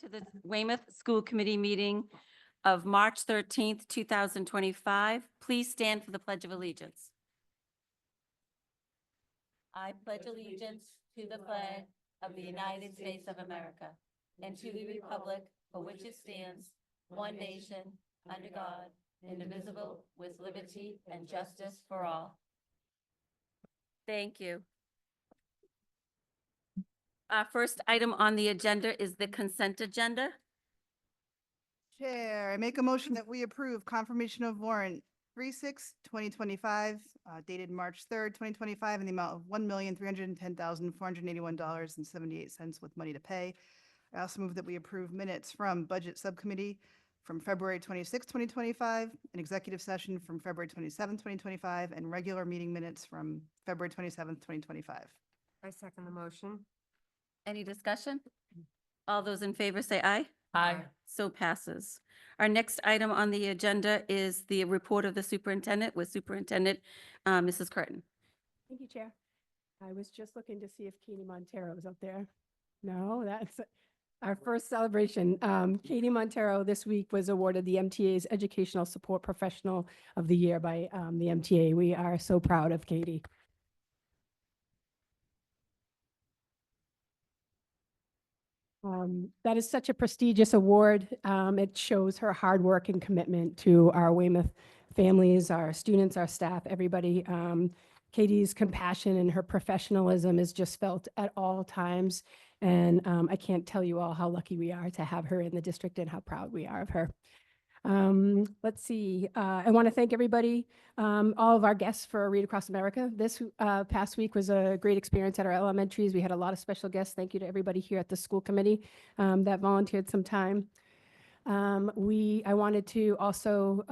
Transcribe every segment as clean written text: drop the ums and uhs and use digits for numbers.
to the Weymouth School Committee meeting of March 13th, 2025. Please stand for the Pledge of Allegiance. I pledge allegiance to the flag of the United States of America and to the republic for which it stands, one nation, under God, indivisible, with liberty and justice for all. Thank you. Our first item on the agenda is the consent agenda. Chair, I make a motion that we approve confirmation of warrant 36/2025, dated March 3rd, 2025, in the amount of $1,310,481.78 with money to pay. I also move that we approve minutes from Budget Subcommittee from February 26, 2025, an executive session from February 27, 2025, and regular meeting minutes from February 27th, 2025. I second the motion. Any discussion? All those in favor say aye. Aye. So passes. Our next item on the agenda is the report of the superintendent with Superintendent Mrs. Curtin. Thank you, Chair. I was just looking to see if Katie Montero is up there. No, that's our first celebration. Katie Montero this week was awarded the MTA's Educational Support Professional of the Year by the MTA. We are so proud of Katie. That is such a prestigious award. It shows her hard work and commitment to our Weymouth families, our students, our staff, everybody. Katie's compassion and her professionalism is just felt at all times. And I can't tell you all how lucky we are to have her in the district and how proud we are of her. Let's see. I want to thank everybody, all of our guests for Read Across America. This past week was a great experience at our elementaries. We had a lot of special guests. Thank you to everybody here at the school committee that volunteered some time. I wanted to also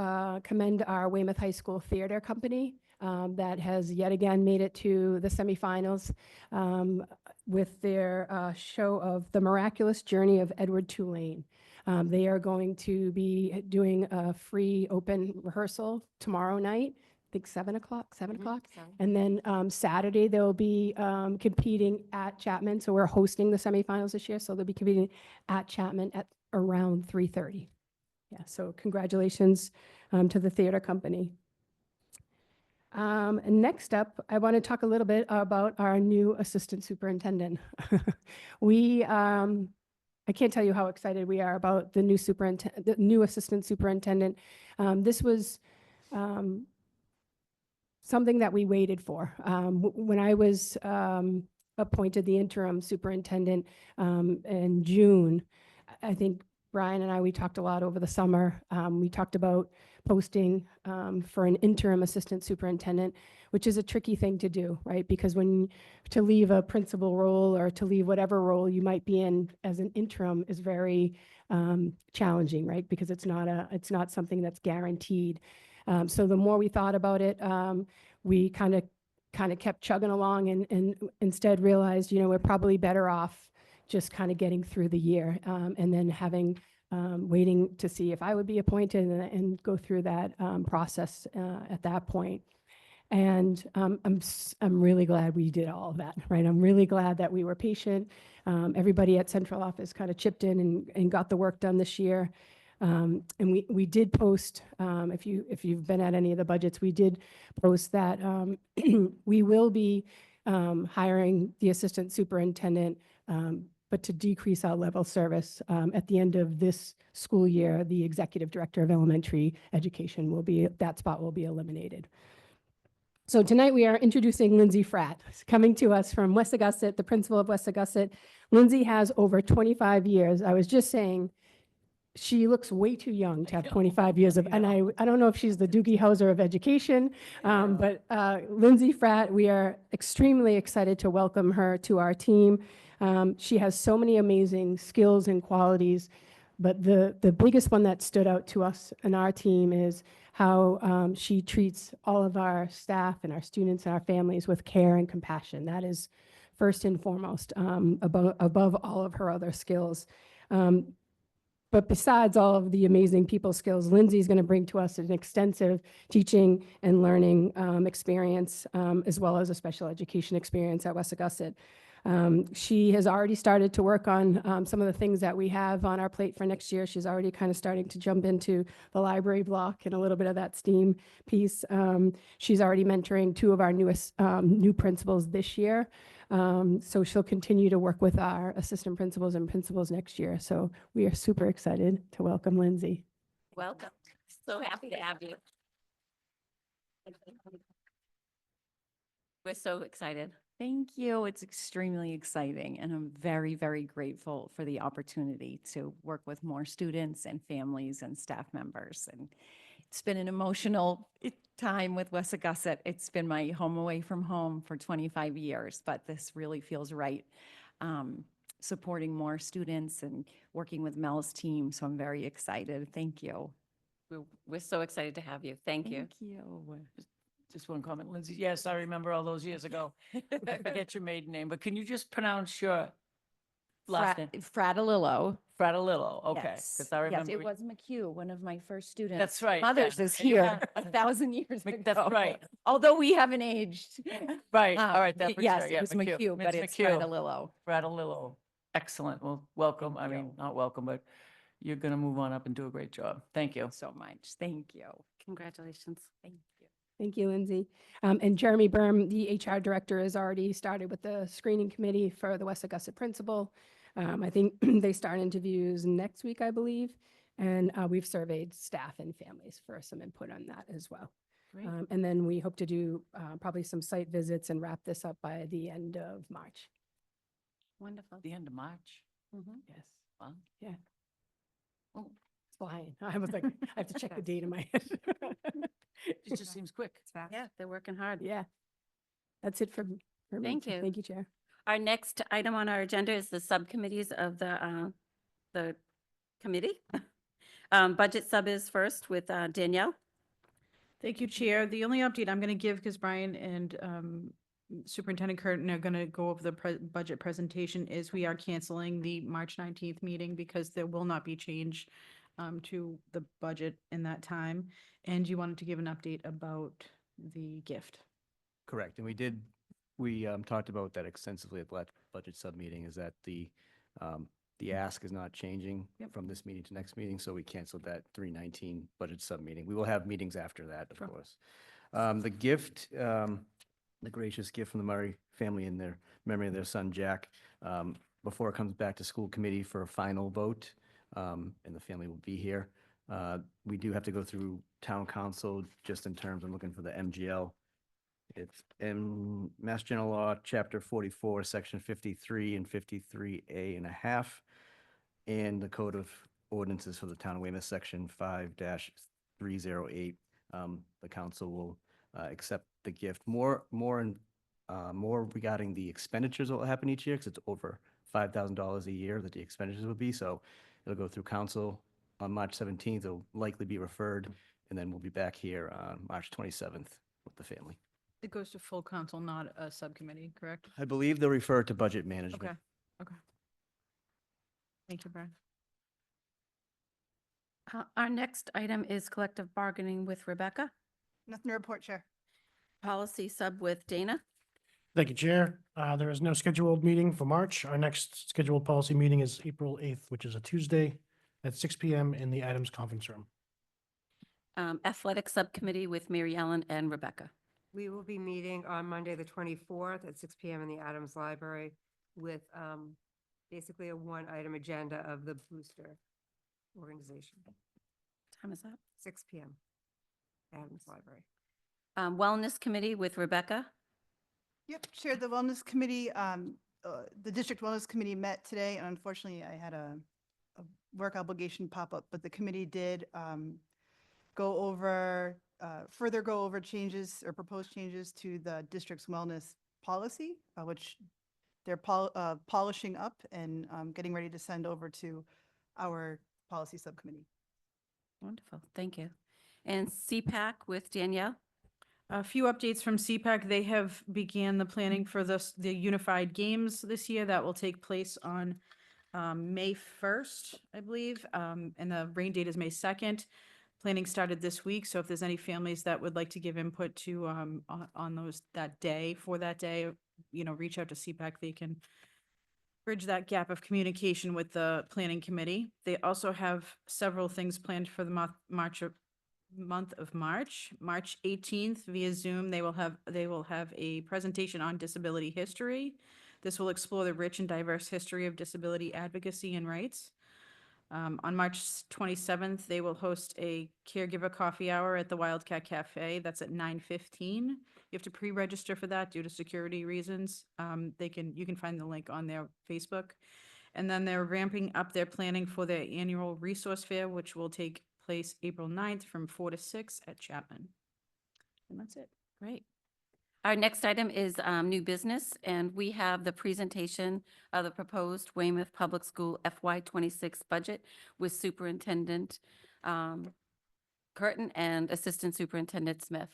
commend our Weymouth High School Theater Company that has yet again made it to the semifinals with their show of The Miraculous Journey of Edward Tulane. They are going to be doing a free open rehearsal tomorrow night, I think 7 o'clock. And then Saturday, they'll be competing at Chapman. So we're hosting the semifinals this year. So they'll be competing at Chapman at around 3:30. Yeah, so congratulations to the theater company. And next up, I want to talk a little bit about our new assistant superintendent. I can't tell you how excited we are about the new assistant superintendent. This was something that we waited for. When I was appointed the interim superintendent in June, I think Brian and we talked a lot over the summer. We talked about posting for an interim assistant superintendent, which is a tricky thing to do, right? Because to leave a principal role or to leave whatever role you might be in as an interim is very challenging, right? Because it's not something that's guaranteed. So the more we thought about it, we kind of kept chugging along and instead realized, we're probably better off just kind of getting through the year and then waiting to see if I would be appointed and go through that process at that point. And I'm really glad we did all of that, right? I'm really glad that we were patient. Everybody at central office kind of chipped in and got the work done this year. And we did post, if you've been at any of the budgets, we did post that we will be hiring the assistant superintendent, but to decrease our level service at the end of this school year, the executive director of elementary education that spot will be eliminated. So tonight we are introducing Lindsay Fratt, coming to us from West Augusta, the principal of West Augusta. Lindsay has over 25 years. I was just saying, she looks way too young to have 25 years of, and I don't know if she's the Doogie Howser of education, but Lindsay Fratt, we are extremely excited to welcome her to our team. She has so many amazing skills and qualities, but the biggest one that stood out to us and our team is how she treats all of our staff and our students and our families with care and compassion. That is first and foremost, above all of her other skills. But besides all of the amazing people skills, Lindsay's going to bring to us an extensive teaching and learning experience, as well as a special education experience at West Augusta. She has already started to work on some of the things that we have on our plate for next year. She's already kind of starting to jump into the library block and a little bit of that STEAM piece. She's already mentoring two of our newest new principals this year. So she'll continue to work with our assistant principals and principals next year. So we are super excited to welcome Lindsay. Welcome. So happy to have you. We're so excited. Thank you. It's extremely exciting, and I'm very, very grateful for the opportunity to work with more students and families and staff members. And it's been an emotional time with Wessagusset. It's been my home away from home for 25 years, but this really feels right. Supporting more students and working with Mel's team, so I'm very excited. Thank you. We're so excited to have you. Thank you. Thank you. Just one comment, Lindsay. Yes, I remember all those years ago. I forget your maiden name, but can you just pronounce your last name? Fratellillo. Fratellillo, okay, Yes. because I remember. Yes, it was McHugh, one of my first students. That's right. Mothers yeah. is And you here had- 1,000 years ago. That's right. Although we haven't aged. Right, all right, Um, that for Yes, sure. it Yeah, was McHugh, but Miss it's McHugh. Fratellillo. Fratellillo. Excellent. Well, welcome. I Thank mean, you. not welcome, but you're going to move on up and do a great job. Thank you. So much. Thank you. Congratulations. Thank you. Thank you, Lindsay. And Jeremy Berm, the HR director, has already started with the screening committee for the Wessagusset principal. I think they start interviews next week, I believe. And we've surveyed staff and families for some input on that as well. Great. And then we hope to do probably some site visits and wrap this up by the end of March. Wonderful. The end of March. Mhm. Yes. Wow. Yeah. Oh, It's flying. I was like, I have to check the date in my head. it just seems quick. It's fast. Yeah, they're working hard. Yeah. That's it for me. Thank you. Thank you, Chair. Our next item on our agenda is the subcommittees of the committee. Budget sub is first with Danielle. Thank you, Chair. The only update I'm going to give, because Brian and Superintendent Curtin are going to go over the budget presentation, is we are canceling the March 19th meeting because there will not be change to the budget in that time. And you wanted to give an update about the gift. Correct, and we talked about that extensively at the last budget sub-meeting, is that the ask is not changing Yep. from this meeting to next meeting, so we canceled that 319 budget sub-meeting. We will have meetings after that, of Sure. course. The gift, the gracious gift from the Murray family in their memory of their son, Jack, before it comes back to school committee for a final vote, and the family will be here. We do have to go through town council just in terms, I'm looking for the MGL. It's in Mass General Law, Chapter 44, Section 53 and 53A and a half, and the Code of Ordinances for the Town of Weymouth, Section 5-308. The council will accept the gift. More regarding the expenditures that will happen each year, because it's over $5,000 a year that the expenditures will be. So it'll go through council on March 17th. It'll likely be referred, and then we'll be back here on March 27th with the family. It goes to full council, not a subcommittee, correct? I believe they'll refer to budget management. Okay, okay. Thank you, Brian. Our next item is collective bargaining with Rebecca, Nothing to report, Chair. policy sub with Dana. Thank you, Chair. There is no scheduled meeting for March. Our next scheduled policy meeting is April 8th, which is a Tuesday at 6 PM in the Adams Conference Room. Athletic subcommittee with Mary Ellen and Rebecca. We will be meeting on Monday, the 24th at 6 PM in the Adams Library with basically a one-item agenda of the booster organization, What time is that? 6 PM, Adams Library. Wellness committee with Rebecca. Yep, Chair, the Wellness Committee, the District Wellness Committee met today, and unfortunately, I had a work obligation pop up, but the committee did further go over changes or proposed changes to the district's wellness policy, which they're polishing up and getting ready to send over to our policy subcommittee. Wonderful, thank you. And CPAC with Danielle. A few updates from CPAC. They have began the planning for the Unified Games this year. That will take place on May 1st, I believe, and the rain date is May 2nd. Planning started this week, so if there's any families that would like to give input to on those that day, reach out to CPAC, they can bridge that gap of communication with the planning committee. They also have several things planned for the month of March. March 18th via Zoom, they will have a presentation on disability history. This will explore the rich and diverse history of disability advocacy and rights. On March 27th, they will host a caregiver coffee hour at the Wildcat Cafe. That's at 9:15. You have to pre-register for that due to security reasons. You can find the link on their Facebook. And then they're ramping up their planning for their annual resource fair, which will take place April 9th from 4 to 6 at Chapman. And that's it. Great. Our next item is new business, and we have the presentation of the proposed Weymouth Public School FY26 budget with Superintendent Curtin and Assistant Superintendent Smith.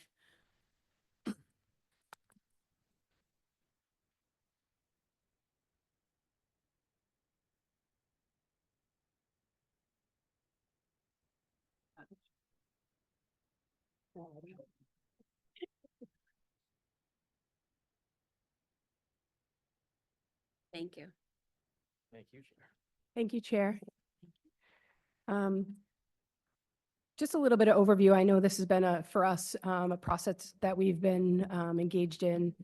Thank you. Thank you, Chair. Thank you, Chair. Just a little bit of overview. I know this has been for us, a process that we've been engaged in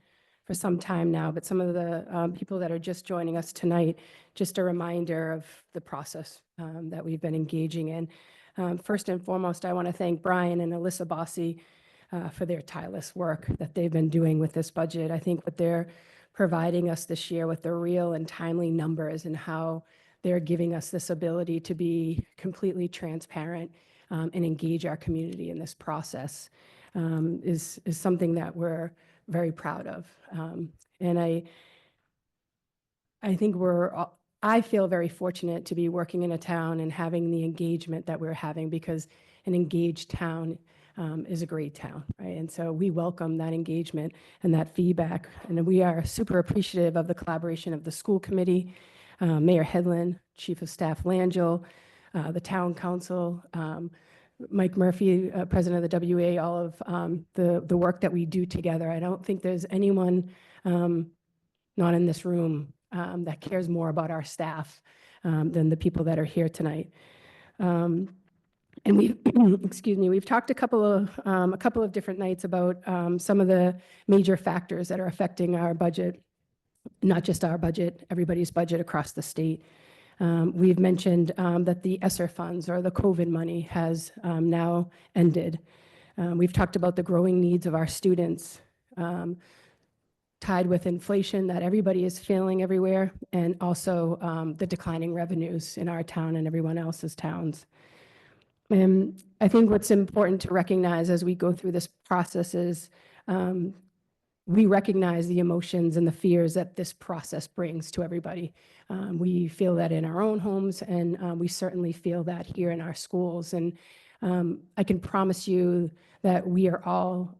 for some time now, but some of the people that are just joining us tonight, just a reminder of the process that we've been engaging in. First and foremost, I want to thank Brian and Alyssa Bossi for their tireless work that they've been doing with this budget. I think what they're providing us this year with the real and timely numbers and how they're giving us this ability to be completely transparent and engage our community in this process is something that we're very proud of. And I think I feel very fortunate to be working in a town and having the engagement that we're having, because an engaged town is a great town, right? And so we welcome that engagement and that feedback. And we are super appreciative of the collaboration of the school committee, Mayor Headland, Chief of Staff Langell, the town council, Mike Murphy, president of the WA, all of the work that we do together. I don't think there's anyone not in this room that cares more about our staff than the people that are here tonight. And we, excuse me, we've talked a couple of different nights about some of the major factors that are affecting our budget, not just our budget, everybody's budget across the state. We've mentioned that the ESSER funds, or the COVID money, has now ended. We've talked about the growing needs of our students, tied with inflation that everybody is feeling everywhere, and also the declining revenues in our town and everyone else's towns. And I think what's important to recognize as we go through this process is we recognize the emotions and the fears that this process brings to everybody. We feel that in our own homes, and we certainly feel that here in our schools. And I can promise you that we are all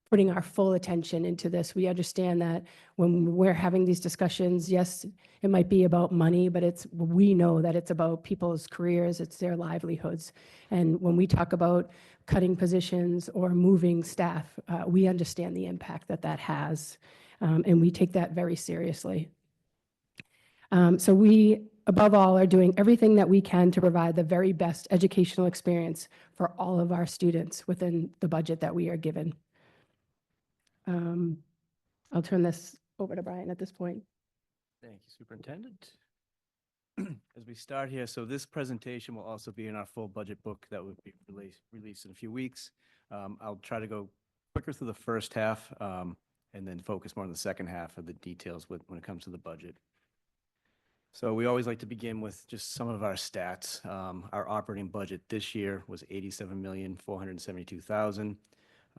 putting our full attention into this. We understand that when we're having these discussions, yes, it might be about money, but we know that it's about people's careers, it's their livelihoods. And when we talk about cutting positions or moving staff, we understand the impact that that has, and we take that very seriously. So we, above all, are doing everything that we can to provide the very best educational experience for all of our students within the budget that we are given. I'll turn this over to Brian at this point. Thank you, Superintendent. As we start here, so this presentation will also be in our full budget book that will be released in a few weeks. I'll try to go quicker through the first half and then focus more on the second half of the details when it comes to the budget. So we always like to begin with just some of our stats. Our operating budget this year was $87,472,000.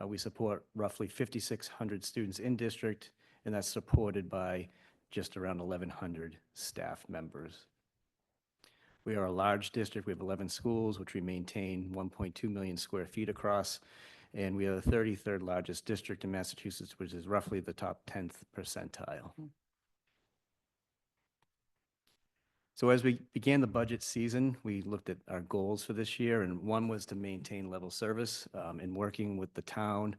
We support roughly 5,600 students in district, and that's supported by just around 1,100 staff members. We are a large district. We have 11 schools, which we maintain 1.2 million square feet across, and we are the 33rd largest district in Massachusetts, which is roughly the top 10th percentile. So as we began the budget season, we looked at our goals for this year, and one was to maintain level service. In working with the town,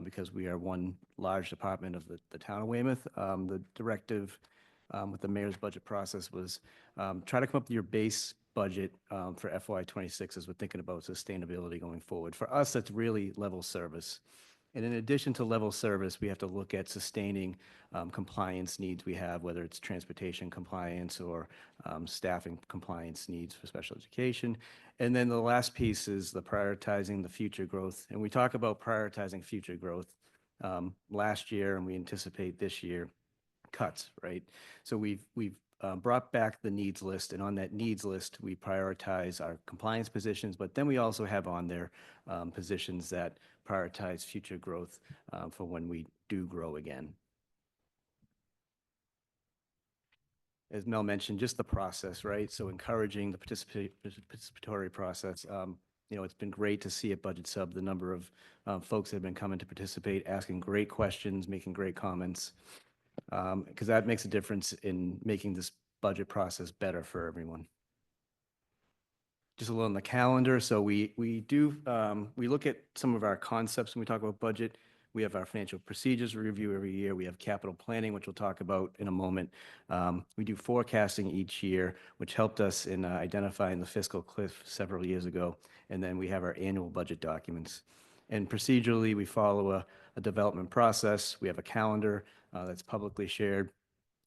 because we are one large department of the town of Weymouth. The directive with the mayor's budget process was try to come up with your base budget for FY '26 as we're thinking about sustainability going forward. For us, that's really level service. And in addition to level service, we have to look at sustaining compliance needs we have, whether it's transportation compliance or staffing compliance needs for special education. And then the last piece is the prioritizing the future growth. And we talk about prioritizing future growth last year, and we anticipate this year cuts, right? So we've brought back the needs list, and on that needs list, we prioritize our compliance positions, but then we also have on there positions that prioritize future growth for when we do grow again. As Mel mentioned, just the process, right? So encouraging the participatory process. You know, it's been great to see at Budget Sub the number of folks that have been coming to participate, asking great questions, making great comments, because that makes a difference in making this budget process better for everyone. Just a little on the calendar. So we look at some of our concepts when we talk about budget. We have our financial procedures review every year. We have capital planning, which we'll talk about in a moment. We do forecasting each year, which helped us in identifying the fiscal cliff several years ago. And then we have our annual budget documents. And procedurally, we follow a development process. We have a calendar that's publicly shared.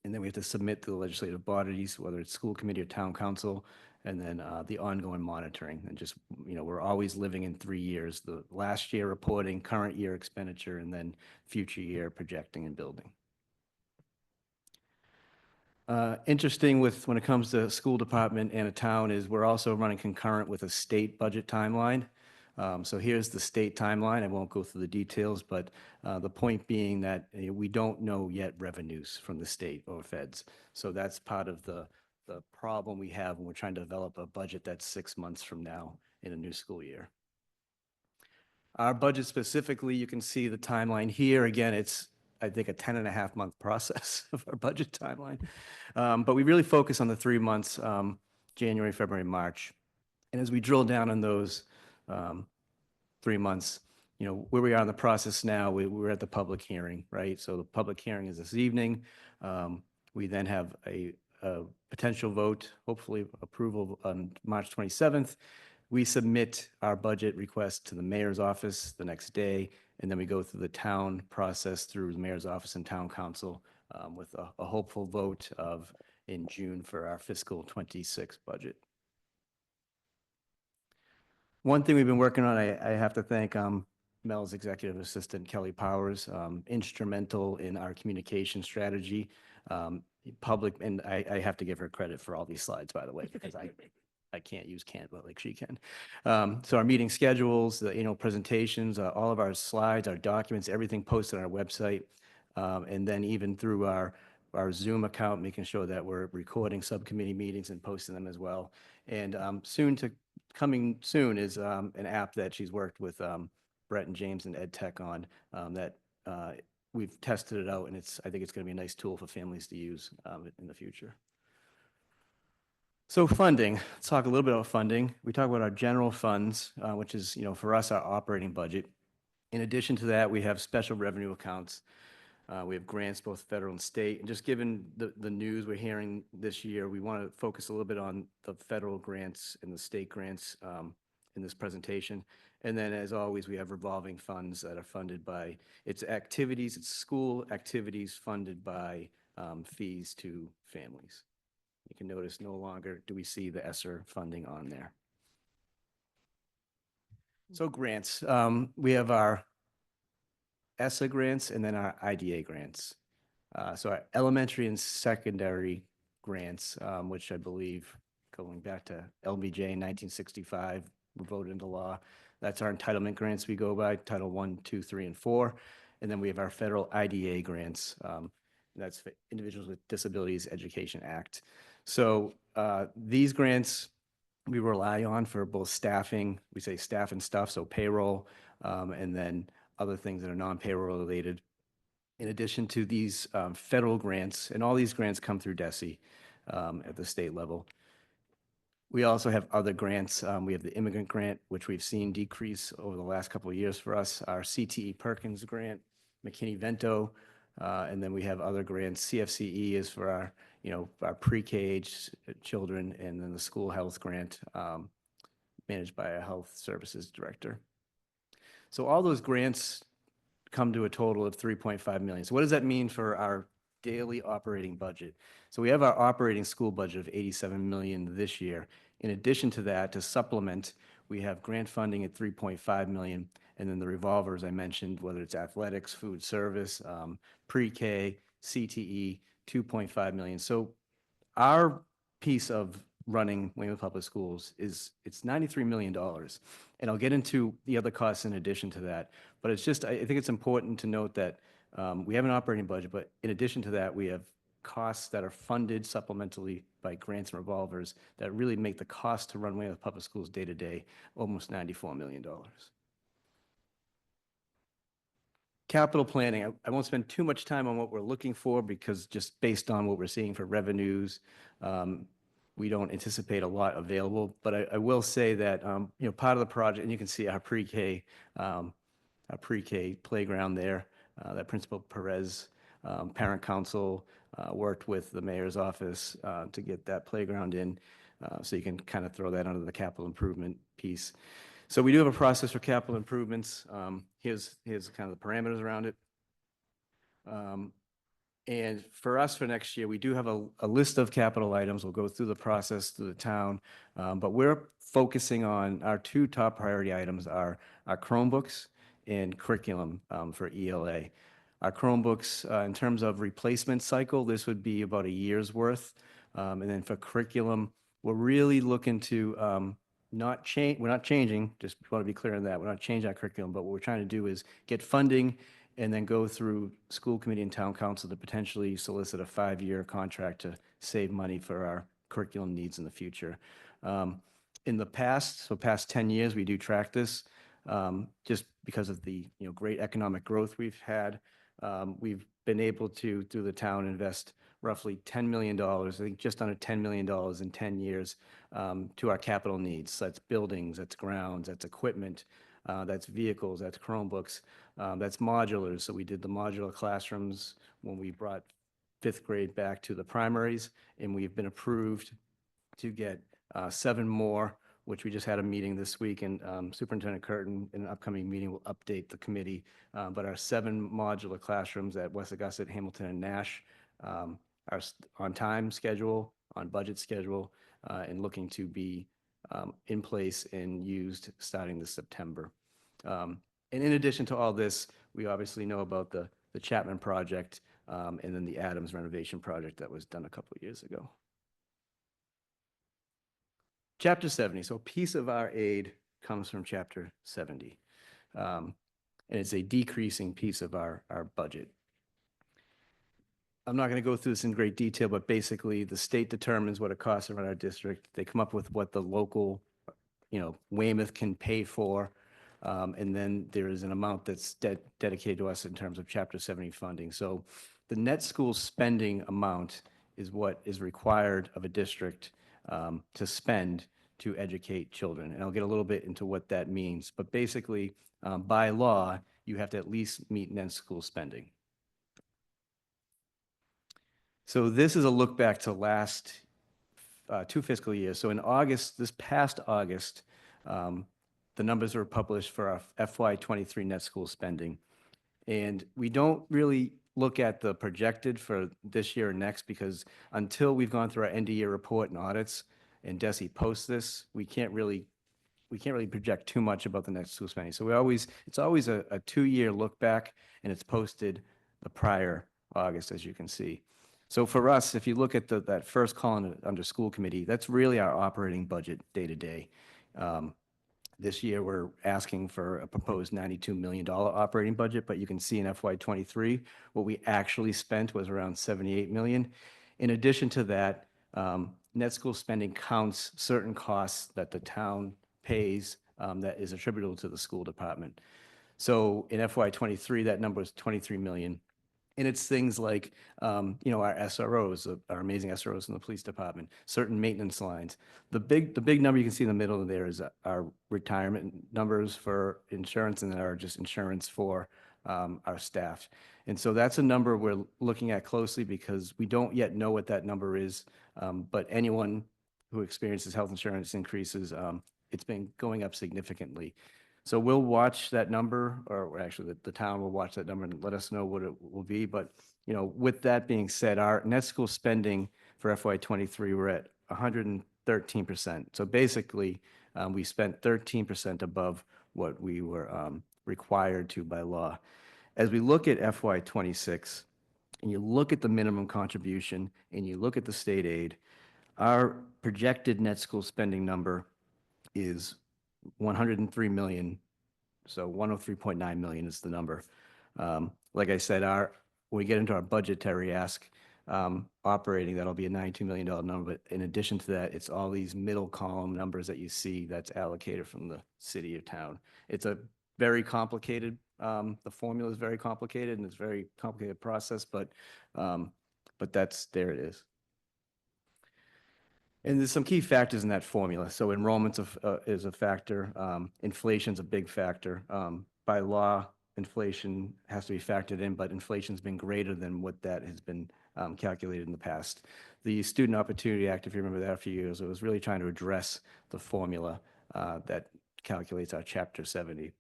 And then we have to submit to the legislative bodies, whether it's school committee or town council, and then the ongoing monitoring. And just, you know, we're always living in 3 years, the last year reporting, current year expenditure, and then future year projecting and building. Interesting when it comes to school department and a town is we're also running concurrent with a state budget timeline. So here's the state timeline. I won't go through the details, but the point being that we don't know yet revenues from the state or feds. So that's part of the problem we have when we're trying to develop a budget that's 6 months from now in a new school year. Our budget specifically, you can see the timeline here. Again, it's, I think, a 10.5-month process of our budget timeline. But we really focus on the 3 months, January, February, March. And as we drill down on those 3 months, you know, where we are in the process now, we're at the public hearing, right? So the public hearing is this evening. We then have a potential vote, hopefully approval on March 27th. We submit our budget request to the mayor's office the next day, and then we go through the town process through the mayor's office and town council with a hopeful vote in June for our fiscal '26 budget. One thing we've been working on, I have to thank Mel's executive assistant, Kelly Powers, instrumental in our communication strategy. Public, and I have to give her credit for all these slides, by the way, because I can't use Canva like she can. So our meeting schedules, the annual presentations, all of our slides, our documents, everything posted on our website. And then even through our Zoom account, making sure that we're recording subcommittee meetings and posting them as well. And coming soon is an app that she's worked with Brett and James and Ed Tech on that we've tested it out, and I think it's going to be a nice tool for families to use in the future. So funding, let's talk a little bit about funding. We talk about our general funds, which is, you know, for us, our operating budget. In addition to that, we have special revenue accounts. We have grants, both federal and state. And just given the news we're hearing this year, we want to focus a little bit on the federal grants and the state grants in this presentation. And then, as always, we have revolving funds that are funded by its activities, its school activities funded by fees to families. You can notice no longer do we see the ESSER funding on there. So grants, we have our ESSA grants and then our IDA grants. So our elementary and secondary grants, which I believe going back to LBJ in 1965, were voted into law. That's our entitlement grants we go by, Title I, II, III, and IV. And then we have our federal IDA grants. That's for Individuals with Disabilities Education Act. So these grants we rely on for both staffing, we say staff and stuff, so payroll, and then other things that are non-payroll related. In addition to these federal grants, and all these grants come through DESE at the state level. We also have other grants. We have the immigrant grant, which we've seen decrease over the last couple of years for us, our CTE Perkins grant, McKinney-Vento, and then we have other grants. CFCE is for our, our pre-K age children, and then the school health grant, managed by a health services director. So all those grants come to a total of 3.5 million. So what does that mean for our daily operating budget? So we have our operating school budget of 87 million this year. In addition to that, to supplement, we have grant funding at 3.5 million, and then the revolver, as I mentioned, whether it's athletics, food service, pre-K, CTE, 2.5 million. So our piece of running Weymouth Public Schools it's $93 million. And I'll get into the other costs in addition to that. But it's just, I think it's important to note that we have an operating budget, but in addition to that, we have costs that are funded supplementally by grants and revolvers that really make the cost to run Weymouth Public Schools day to day almost $94 million. Capital planning, I won't spend too much time on what we're looking for because just based on what we're seeing for revenues, we don't anticipate a lot available. But I will say that, part of the project, and you can see our pre-K playground there, that Principal Perez, Parent Council, worked with the mayor's office to get that playground in. So you can kind of throw that under the capital improvement piece. So we do have a process for capital improvements. Here's kind of the parameters around it. And for us for next year, we do have a list of capital items. We'll go through the process through the town. But we're focusing on our two top priority items are our Chromebooks and curriculum for ELA. Our Chromebooks, in terms of replacement cycle, this would be about a year's worth. And then for curriculum, we're really looking to we're not changing, just want to be clear on that. We're not changing our curriculum, but what we're trying to do is get funding and then go through school committee and town council to potentially solicit a 5-year contract to save money for our curriculum needs in the future. In the past 10 years, we do track this just because of the great economic growth we've had. We've been able to, through the town, invest roughly $10 million, I think just under $10 million in 10 years to our capital needs. So that's buildings, that's grounds, that's equipment, that's vehicles, that's Chromebooks, that's modulars. So we did the modular classrooms when we brought 5th grade back to the primaries, and we've been approved to get 7 more, which we just had a meeting this week, and Superintendent Curtin in an upcoming meeting will update the committee. But our 7 modular classrooms at West Augusta, Hamilton, and Nash are on time schedule, on budget schedule, and looking to be in place and used starting this September. And in addition to all this, we obviously know about the Chapman project and then the Adams renovation project that was done a couple of years ago. Chapter 70. So a piece of our aid comes from Chapter 70. And it's a decreasing piece of our budget. I'm not going to go through this in great detail, but basically the state determines what it costs to run our district. They come up with what the local, Weymouth can pay for. And then there is an amount that's dedicated to us in terms of Chapter 70 funding. So the net school spending amount is what is required of a district to spend to educate children. And I'll get a little bit into what that means. But basically, by law, you have to at least meet net school spending. So this is a look back to last 2 fiscal years. So in August, this past August, the numbers were published for our FY23 net school spending. And we don't really look at the projected for this year or next because until we've gone through our end of year report and audits and DESE posts this, we can't really project too much about the next school spending. So it's always a 2-year look back, and it's posted the prior August, as you can see. So for us, if you look at that first column under school committee, that's really our operating budget day to day. This year, we're asking for a proposed $92 million operating budget, but you can see in FY23, what we actually spent was around $78 million. In addition to that, net school spending counts certain costs that the town pays that is attributable to the school department. So in FY23, that number is $23 million. And it's things like, our SROs, our amazing SROs in the police department, certain maintenance lines. The big number you can see in the middle of there is our retirement numbers for insurance and then our just insurance for our staff. And so that's a number we're looking at closely because we don't yet know what that number is. But anyone who experiences health insurance increases, it's been going up significantly. So we'll watch that number, or actually the town will watch that number and let us know what it will be. But, with that being said, our net school spending for FY '23, we're at 113%. So basically, we spent 13% above what we were required to by law. As we look at FY '26, and you look at the minimum contribution, and you look at the state aid, our projected net school spending number is 103 million. So 103.9 million is the number. Like I said, when we get into our budgetary ask, operating, that'll be a $92 million number. But in addition to that, it's all these middle column numbers that you see that's allocated from the city or town. It's a very complicated, the formula is very complicated and it's a very complicated process, but there it is. And there's some key factors in that formula. So enrollment is a factor. Inflation's a big factor. By law, inflation has to be factored in, but inflation's been greater than what that has been calculated in the past. The Student Opportunity Act, if you remember that a few years, it was really trying to address the formula that calculates our Chapter 70.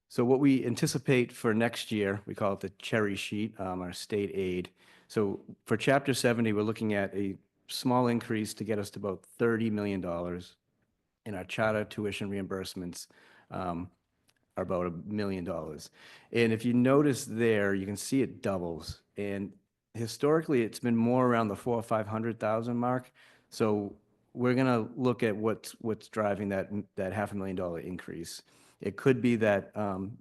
So what we anticipate for next year, we call it the cherry sheet, our state aid. So for Chapter 70, we're looking at a small increase to get us to about $30 million. And our charter tuition reimbursements are about $1 million. And if you notice there, you can see it doubles. And historically, it's been more around the 400,000 or 500,000 mark. So we're going to look at what's driving that $500,000 increase. It could be that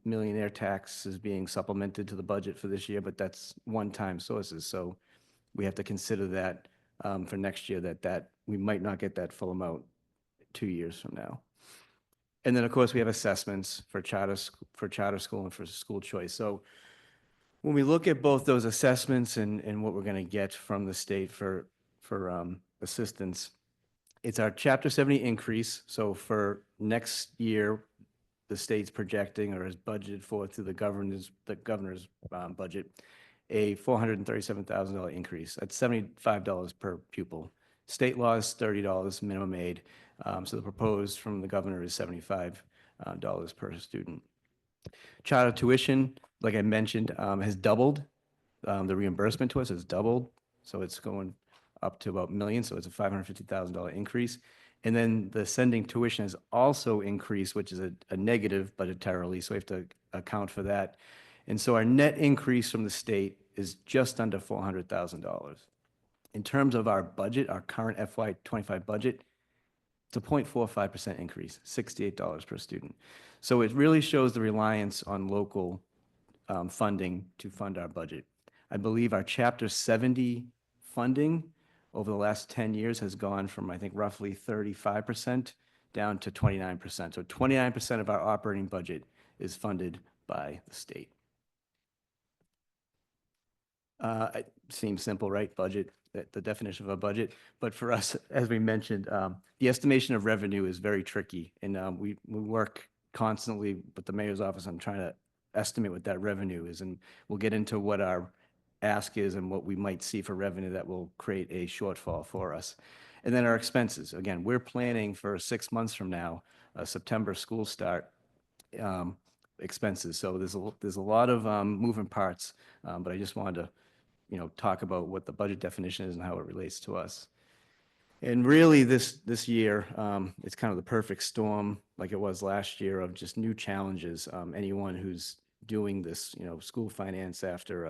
millionaire tax is being supplemented to the budget for this year, but that's one-time sources. So we have to consider that for next year, that we might not get that full amount 2 years from now. And then, of course, we have assessments for charter school and for school choice. So when we look at both those assessments and what we're going to get from the state for assistance, it's our Chapter 70 increase. So for next year, the state's projecting or is budgeted for through the governor's budget, a $437,000 increase. That's $75 per pupil. State law is $30 minimum aid. So the proposed from the governor is $75 per student. Charter tuition, like I mentioned, has doubled. The reimbursement to us has doubled. So it's going up to about $1 million. So it's a $550,000 increase. And then the sending tuition has also increased, which is a negative budgetarily. So we have to account for that. And so our net increase from the state is just under $400,000. In terms of our budget, our current FY '25 budget, it's a 0.45% increase, $68 per student. So it really shows the reliance on local funding to fund our budget. I believe our Chapter 70 funding over the last 10 years has gone from, I think, roughly 35% down to 29%. So 29% of our operating budget is funded by the state. It seems simple, right? Budget, the definition of a budget. But for us, as we mentioned, the estimation of revenue is very tricky. And we work constantly with the mayor's office on trying to estimate what that revenue is. And we'll get into what our ask is and what we might see for revenue that will create a shortfall for us. And then our expenses. Again, we're planning for 6 months from now, September school start expenses. So there's a lot of moving parts, but I just wanted to talk about what the budget definition is and how it relates to us. And really this year, it's kind of the perfect storm like it was last year of just new challenges. Anyone who's doing this, school finance after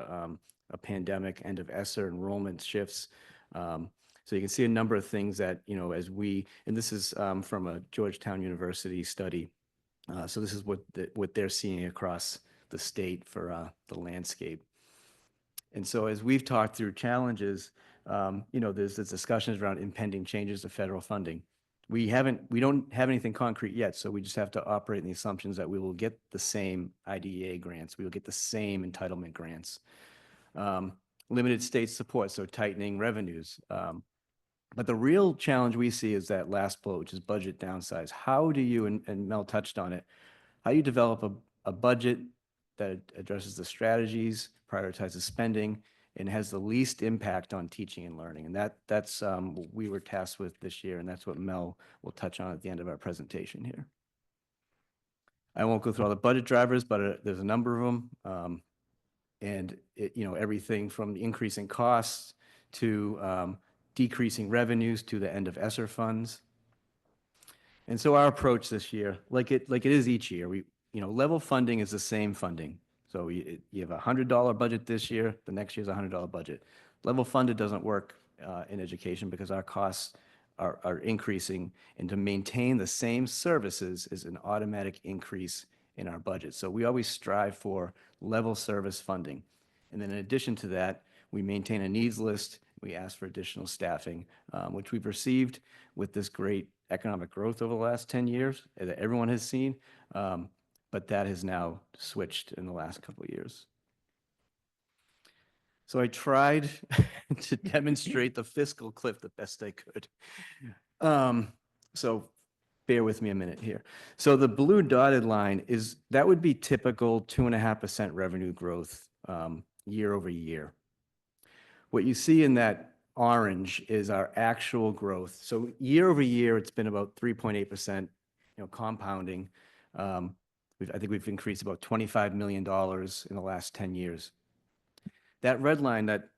a pandemic, end of ESSER, enrollment shifts. So you can see a number of things that, and this is from a Georgetown University study. So this is what they're seeing across the state for the landscape. And so as we've talked through challenges, there's discussions around impending changes to federal funding. We don't have anything concrete yet, so we just have to operate in the assumptions that we will get the same IDEA grants, we will get the same entitlement grants. Limited state support, so tightening revenues. But the real challenge we see is that last bullet, which is budget downsize. How do you, and Mel touched on it, how do you develop a budget that addresses the strategies, prioritizes spending, and has the least impact on teaching and learning? And that's what we were tasked with this year, and that's what Mel will touch on at the end of our presentation here. I won't go through all the budget drivers, but there's a number of them. And everything from increasing costs to decreasing revenues to the end of ESSER funds. And so our approach this year, like it is each year, level funding is the same funding. So you have a $100 budget this year, the next year's a $100 budget. Level funded doesn't work in education because our costs are increasing, and to maintain the same services is an automatic increase in our budget. So we always strive for level service funding. And then in addition to that, we maintain a needs list. We ask for additional staffing, which we've received with this great economic growth over the last 10 years that everyone has seen. But that has now switched in the last couple of years. So I tried to demonstrate the fiscal cliff the best I could. So bear with me a minute here. So the blue dotted line that would be typical 2.5% revenue growth year over year. What you see in that orange is our actual growth. So year over year, it's been about 3.8%, compounding. I think we've increased about $25 million in the last 10 years. That red line, that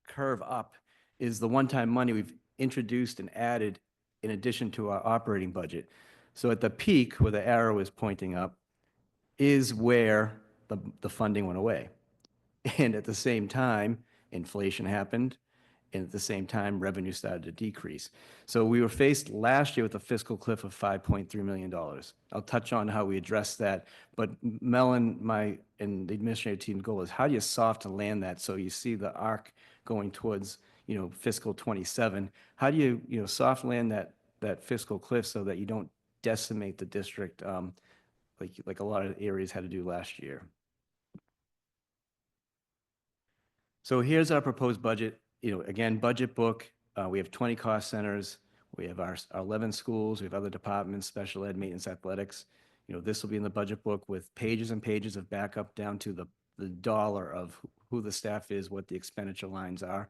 curve up, is the one-time money we've introduced and added in addition to our operating budget. So at the peak, where the arrow is pointing up, is where the funding went away. And at the same time, inflation happened, and at the same time, revenue started to decrease. So we were faced last year with a fiscal cliff of $5.3 million. I'll touch on how we addressed that, but Mel and the administrative team goal is how do you soft land that so you see the arc going towards fiscal 27? How do you soft land that fiscal cliff so that you don't decimate the district like a lot of areas had to do last year? So here's our proposed budget. Again, budget book. We have 20 cost centers. We have our 11 schools. We have other departments, special ed, maintenance, athletics. This will be in the budget book with pages and pages of backup down to the dollar of who the staff is, what the expenditure lines are.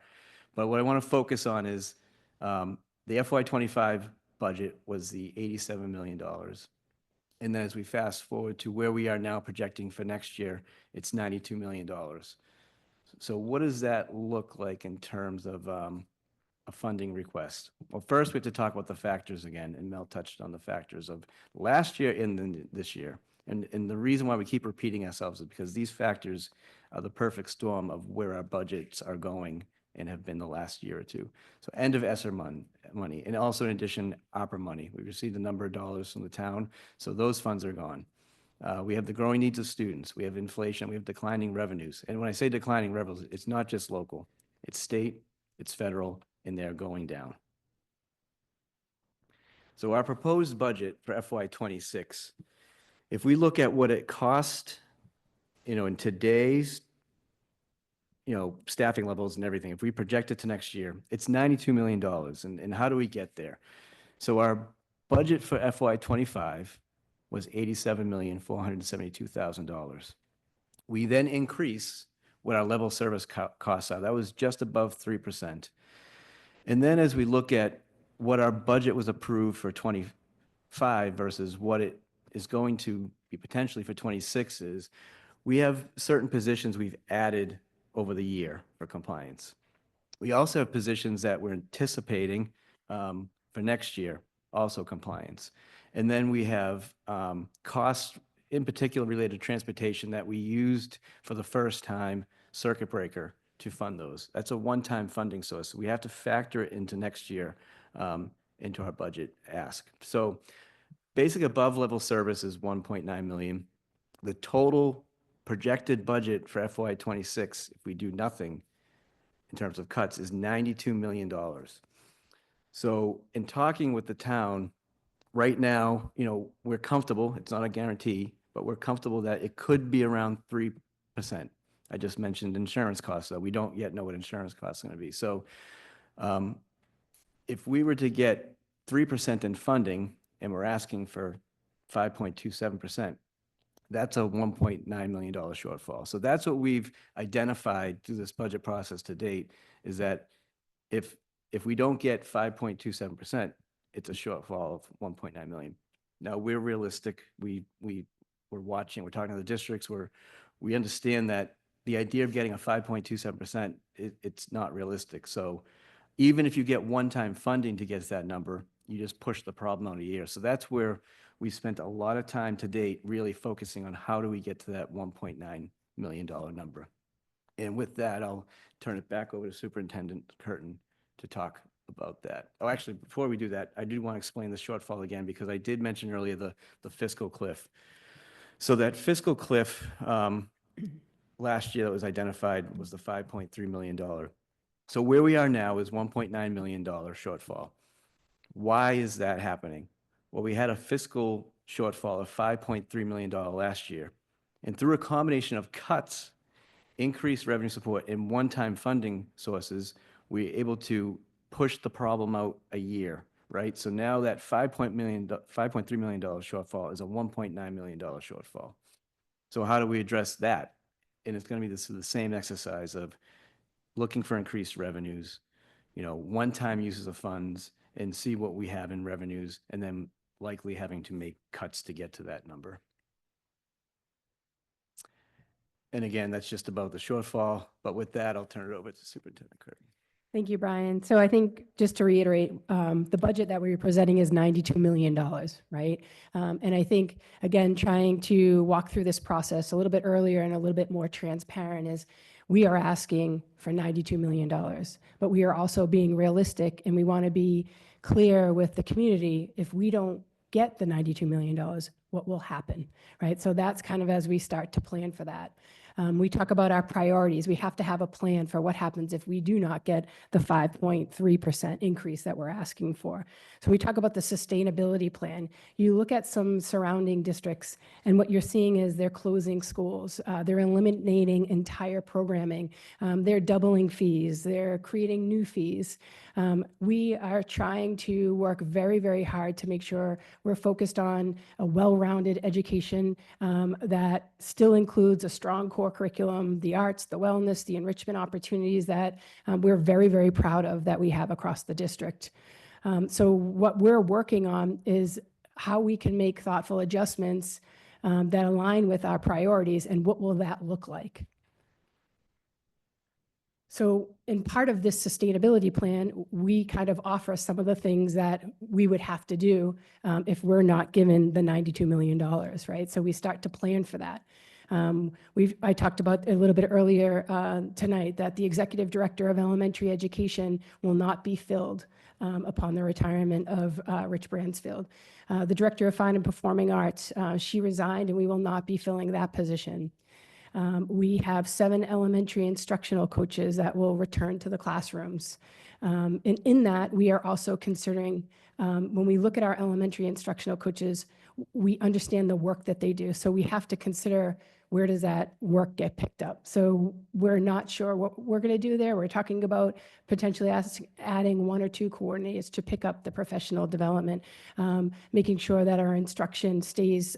But what I want to focus on is the FY25 budget was the $87 million. And then as we fast forward to where we are now projecting for next year, it's $92 million. So what does that look like in terms of a funding request? Well, first we have to talk about the factors again, and Mel touched on the factors of last year and then this year. And the reason why we keep repeating ourselves is because these factors are the perfect storm of where our budgets are going and have been the last year or two. So end of ESSER money, and also in addition, opera money. We received a number of dollars from the town, so those funds are gone. We have the growing needs of students. We have inflation. We have declining revenues. And when I say declining revenues, it's not just local. It's state, it's federal, and they're going down. So our proposed budget for FY26, if we look at what it cost, in today's, staffing levels and everything, if we project it to next year, it's $92 million. And how do we get there? So our budget for FY25 was $87,472,000. We then increase what our level service costs are. That was just above 3%. And then as we look at what our budget was approved for 25 versus what it is going to be potentially for 26 is, we have certain positions we've added over the year for compliance. We also have positions that we're anticipating for next year, also compliance. And then we have costs, in particular related to transportation, that we used for the first time, circuit breaker, to fund those. That's a one-time funding source. We have to factor it into next year, into our budget ask. So basic above level service is $1.9 million. The total projected budget for FY26, if we do nothing in terms of cuts, is $92 million. So in talking with the town, right now, we're comfortable, it's not a guarantee, but we're comfortable that it could be around 3%. I just mentioned insurance costs, though. We don't yet know what insurance costs are going to be. So if we were to get 3% in funding and we're asking for 5.27%, that's a $1.9 million shortfall. So that's what we've identified through this budget process to date, is that if we don't get 5.27%, it's a shortfall of 1.9 million. Now, we're realistic. We're watching, we're talking to the districts, we understand that the idea of getting a 5.27%, it's not realistic. So even if you get one-time funding to get to that number, you just push the problem out a year. So that's where we spent a lot of time to date really focusing on how do we get to that $1.9 million number. And with that, I'll turn it back over to Superintendent Curtin to talk about that. Oh, actually, before we do that, I do want to explain the shortfall again, because I did mention earlier the fiscal cliff. So that fiscal cliff last year that was identified was the $5.3 million. So where we are now is $1.9 million shortfall. Why is that happening? Well, we had a fiscal shortfall of $5.3 million last year. And through a combination of cuts, increased revenue support, and one-time funding sources, we were able to push the problem out a year, right? So now that $5.3 million shortfall is a $1.9 million shortfall. So how do we address that? And it's going to be the same exercise of looking for increased revenues, one-time uses of funds, and see what we have in revenues, and then likely having to make cuts to get to that number. And again, that's just about the shortfall. But with that, I'll turn it over to Superintendent Curtin. Thank you, Brian. So I think, just to reiterate, the budget that we were presenting is $92 million, right? And I think, again, trying to walk through this process a little bit earlier and a little bit more transparent is we are asking for $92 million, but we are also being realistic, and we want to be clear with the community. If we don't get the $92 million, what will happen, right? So that's kind of as we start to plan for that. We talk about our priorities. We have to have a plan for what happens if we do not get the 5.3% increase that we're asking for. So we talk about the sustainability plan. You look at some surrounding districts, and what you're seeing is they're closing schools. They're eliminating entire programming. They're doubling fees. They're creating new fees. We are trying to work very, very hard to make sure we're focused on a well-rounded education that still includes a strong core curriculum, the arts, the wellness, the enrichment opportunities that we're very, very proud of that we have across the district. So what we're working on is how we can make thoughtful adjustments that align with our priorities, and what will that look like? So in part of this sustainability plan, we kind of offer some of the things that we would have to do if we're not given the $92 million, right? So we start to plan for that. I talked about a little bit earlier tonight that the executive director of elementary education will not be filled upon the retirement of Rich Bransfield. The director of fine and performing arts, she resigned, and we will not be filling that position. We have 7 elementary instructional coaches that will return to the classrooms. And in that, we are also considering, when we look at our elementary instructional coaches, we understand the work that they do. So we have to consider, where does that work get picked up? So we're not sure what we're going to do there. We're talking about potentially adding 1 or 2 coordinators to pick up the professional development, making sure that our instruction stays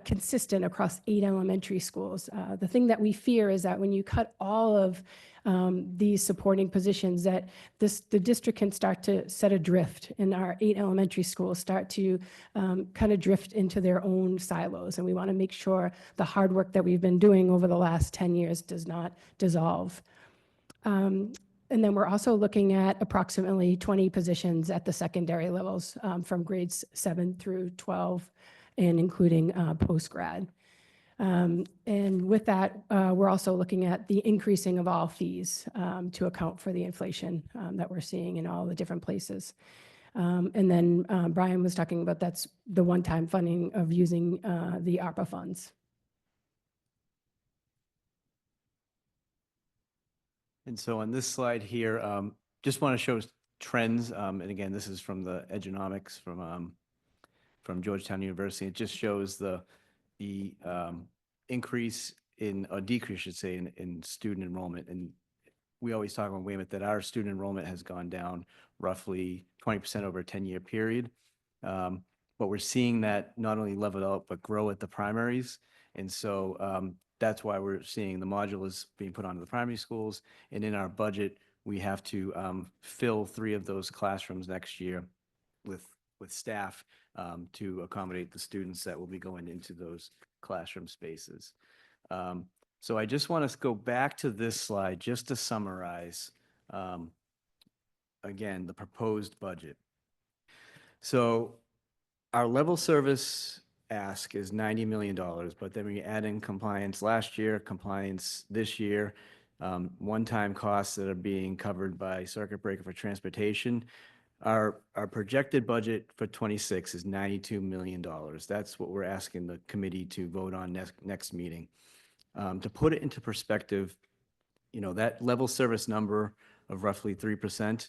consistent across 8 elementary schools. The thing that we fear is that when you cut all of these supporting positions, that the district can start to set adrift, and our 8 elementary schools start to kind of drift into their own silos. And we want to make sure the hard work that we've been doing over the last 10 years does not dissolve. And then we're also looking at approximately 20 positions at the secondary levels, from grades 7 through 12, and including post-grad. And with that, we're also looking at the increasing of all fees to account for the inflation that we're seeing in all the different places. And then Brian was talking about, that's the one-time funding of using the ARPA funds. And so on this slide here, just want to trends, and again, this is from the Economics from Georgetown University. It just shows the increase in, or decrease, I should say, in student enrollment. And we always talk about Weymouth that our student enrollment has gone down roughly 20% over a 10-year period. But we're seeing that not only level out, but grow at the primaries. And so that's why we're seeing the modulars being put onto the primary schools. And in our budget, we have to fill 3 of those classrooms next year with staff to accommodate the students that will be going into those classroom spaces. So I just want to go back to this slide just to summarize, again, the proposed budget. So our level service ask is $90 million, but then we add in compliance last year, compliance this year, one-time costs that are being covered by circuit breaker for transportation. Our projected budget for 26 is $92 million. That's what we're asking the committee to vote on next meeting. To put it into perspective, that level service number of roughly 3%,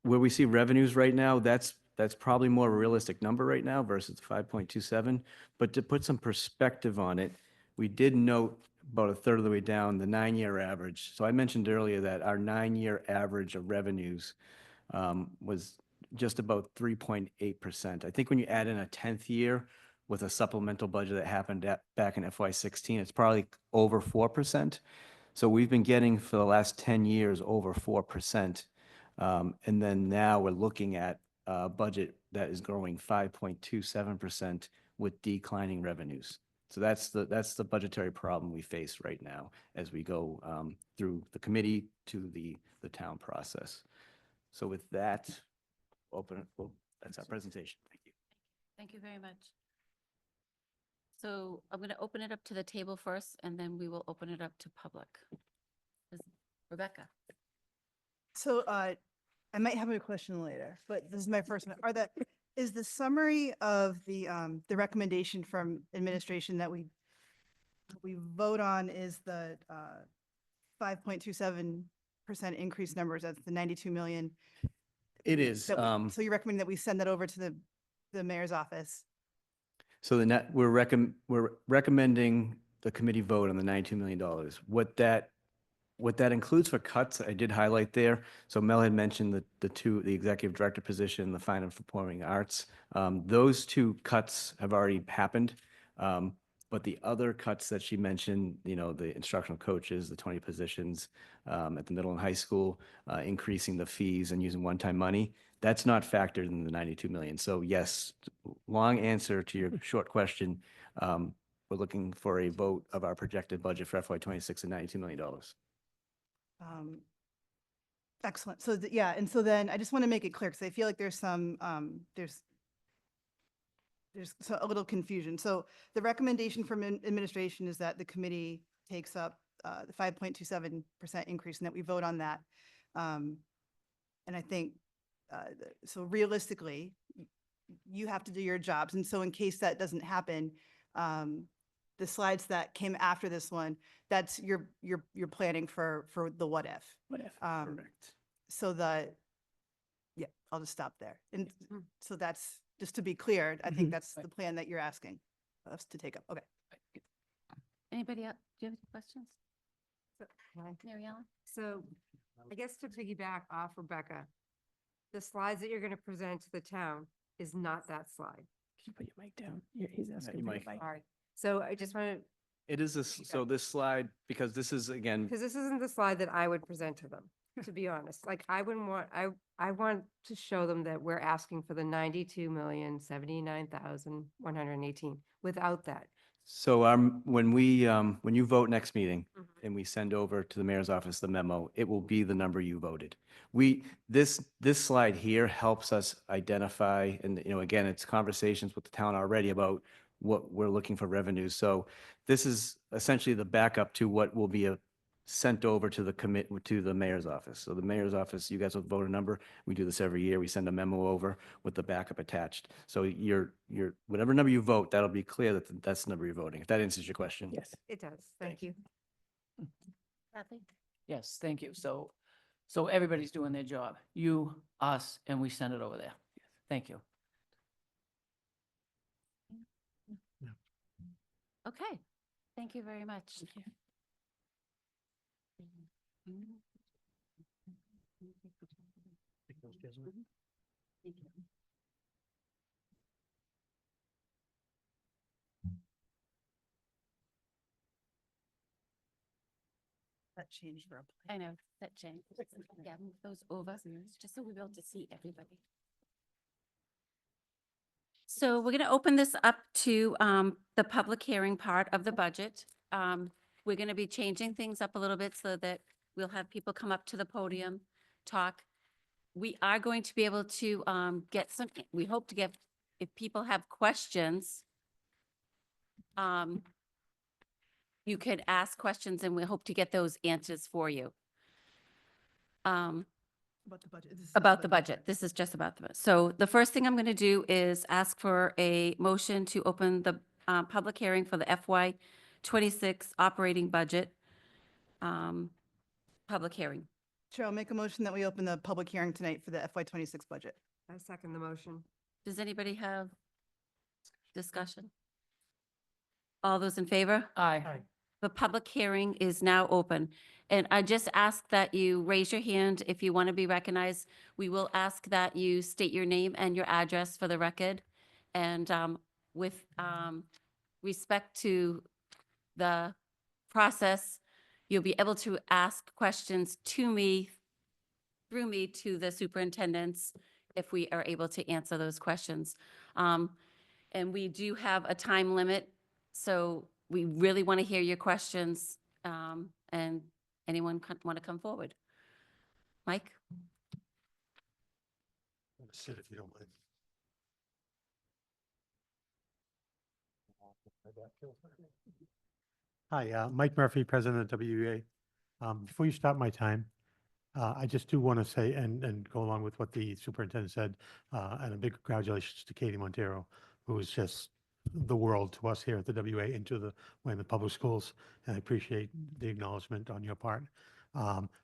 where we see revenues right now, that's probably more a realistic number right now versus 5.27. But to put some perspective on it, we did note about a third of the way down the 9-year average. So I mentioned earlier that our 9-year average of revenues was just about 3.8%. I think when you add in a 10th year with a supplemental budget that happened back in FY16, it's probably over 4%. So we've been getting for the last 10 years over 4%. And then now we're looking at a budget that is growing 5.27% with declining revenues. So that's the budgetary problem we face right now as we go through the committee to the town process. So with that, that's our presentation. Thank you. Thank you very much. So I'm going to open it up to the table first, and then we will open it up to public. Rebecca? So I might have a question later, but this is my first one. Is the summary of the recommendation from administration that we vote on is the 5.27% increase numbers? That's the 92 million. It is. So you're recommending that we send that over to the mayor's office? So we're recommending the committee vote on the $92 million. What that includes for cuts, I did highlight there. So Mel had mentioned the executive director position, the fine and performing arts. Those 2 cuts have already happened. But the other cuts that she mentioned, the instructional coaches, the 20 positions at the middle and high school, increasing the fees and using one-time money, that's not factored in the 92 million. So yes, long answer to your short question. We're looking for a vote of our projected budget for FY26 at $92 million. Excellent. So yeah, and so then I just want to make it clear because I feel like there's a little confusion. So the recommendation from administration is that the committee takes up the 5.27% increase and that we vote on that. And I think, so realistically, you have to do your jobs. And so in case that doesn't happen, the slides that came after this one, that's you're planning for the what if. What if? Correct. So yeah, I'll just stop there. And so that's, just to be clear, I think that's the plan that you're asking us to take up. Okay. Anybody else? Do you have any questions? Hi. Mary Ellen? So I guess to piggyback off Rebecca, the slides that you're going to present to the town is not that slide. Can you put your mic down? He's asking your for mic. your mic. All right. So I just want to, It is this. So this slide, because this is again, because this isn't the slide that I would present to them, to be honest. Like I wouldn't want, I want to show them that we're asking for the 92,079,118 without that. so when you vote next meeting and we send over to the mayor's office the memo, it will be the number you voted. This slide here helps us identify, and again, it's conversations with the town already about what we're looking for revenues. So this is essentially the backup to what will be sent over to the mayor's office. So the mayor's office, you guys will vote a number. We do this every year. We send a memo over with the backup attached. So whatever number you vote, that'll be clear that that's the number you're voting. If that answers your question. Yes. It does. Thank you. Kathy? Yes, thank you. So So everybody's doing their job, you, us, and we send it over there. Thank you. Okay, thank you very much. That changed for I know, that changed. Yeah, move those over, just so we're able to see everybody. So we're going to open this up to the public hearing part of the budget. We're going to be changing things up a little bit so that we'll have people come up to the podium, talk. We are going to be able to get some, we hope to get, if people have questions, you could ask questions and we hope to get those answers for you. About the budget. This is About the budget. This is just about the budget. So the first thing I'm going to do is ask for a motion to open the public hearing for the FY '26 operating budget. Public hearing. Chair, I'll make a motion that we open the public hearing tonight for the FY26 budget. I second the motion. Does anybody have discussion? All those in favor? Aye. The public hearing is now open. And I just ask that you raise your hand if you want to be recognized. We will ask that you state your name and your address for the record. And with respect to the process, you'll be able to ask questions to me, through me to the superintendents, if we are able to answer those questions. And we do have a time limit, so we really want to hear your questions. And anyone want to come forward? Mike? Sit if you don't mind. Hi, Mike Murphy, President of WEA. Before you start my time, I just do want to say, and go along with what the superintendent said, and a big congratulations to Katie Montero, who is just the world to us here at the WA and to the Weymouth Public Schools. And I appreciate the acknowledgement on your part.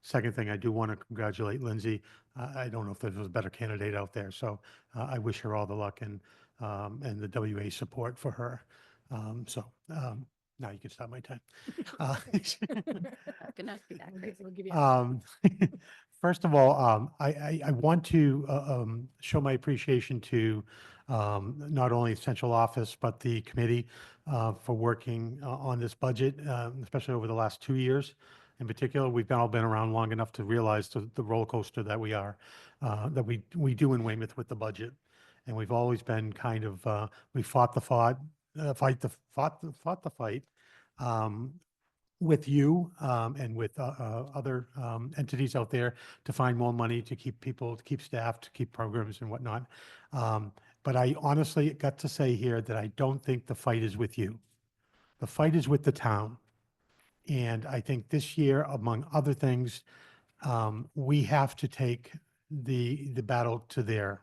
Second thing, I do want to congratulate Lindsay. I don't know if there was a better candidate out there, so I wish her all the luck and the WA support for her. Now you can stop my time. Good enough, be that crazy. We'll give you. First of all, I want to show my appreciation to not only central office, but the committee for working on this budget, especially over the last 2 years. In particular, we've all been around long enough to realize the roller coaster that we are, that we do in Weymouth with the budget. And we've always been kind of, we fought the fight with you and with other entities out there to find more money to keep people, to keep staff, to keep programs and whatnot. But I honestly got to say here that I don't think the fight is with you. The fight is with the town. And I think this year, among other things, we have to take the battle to them.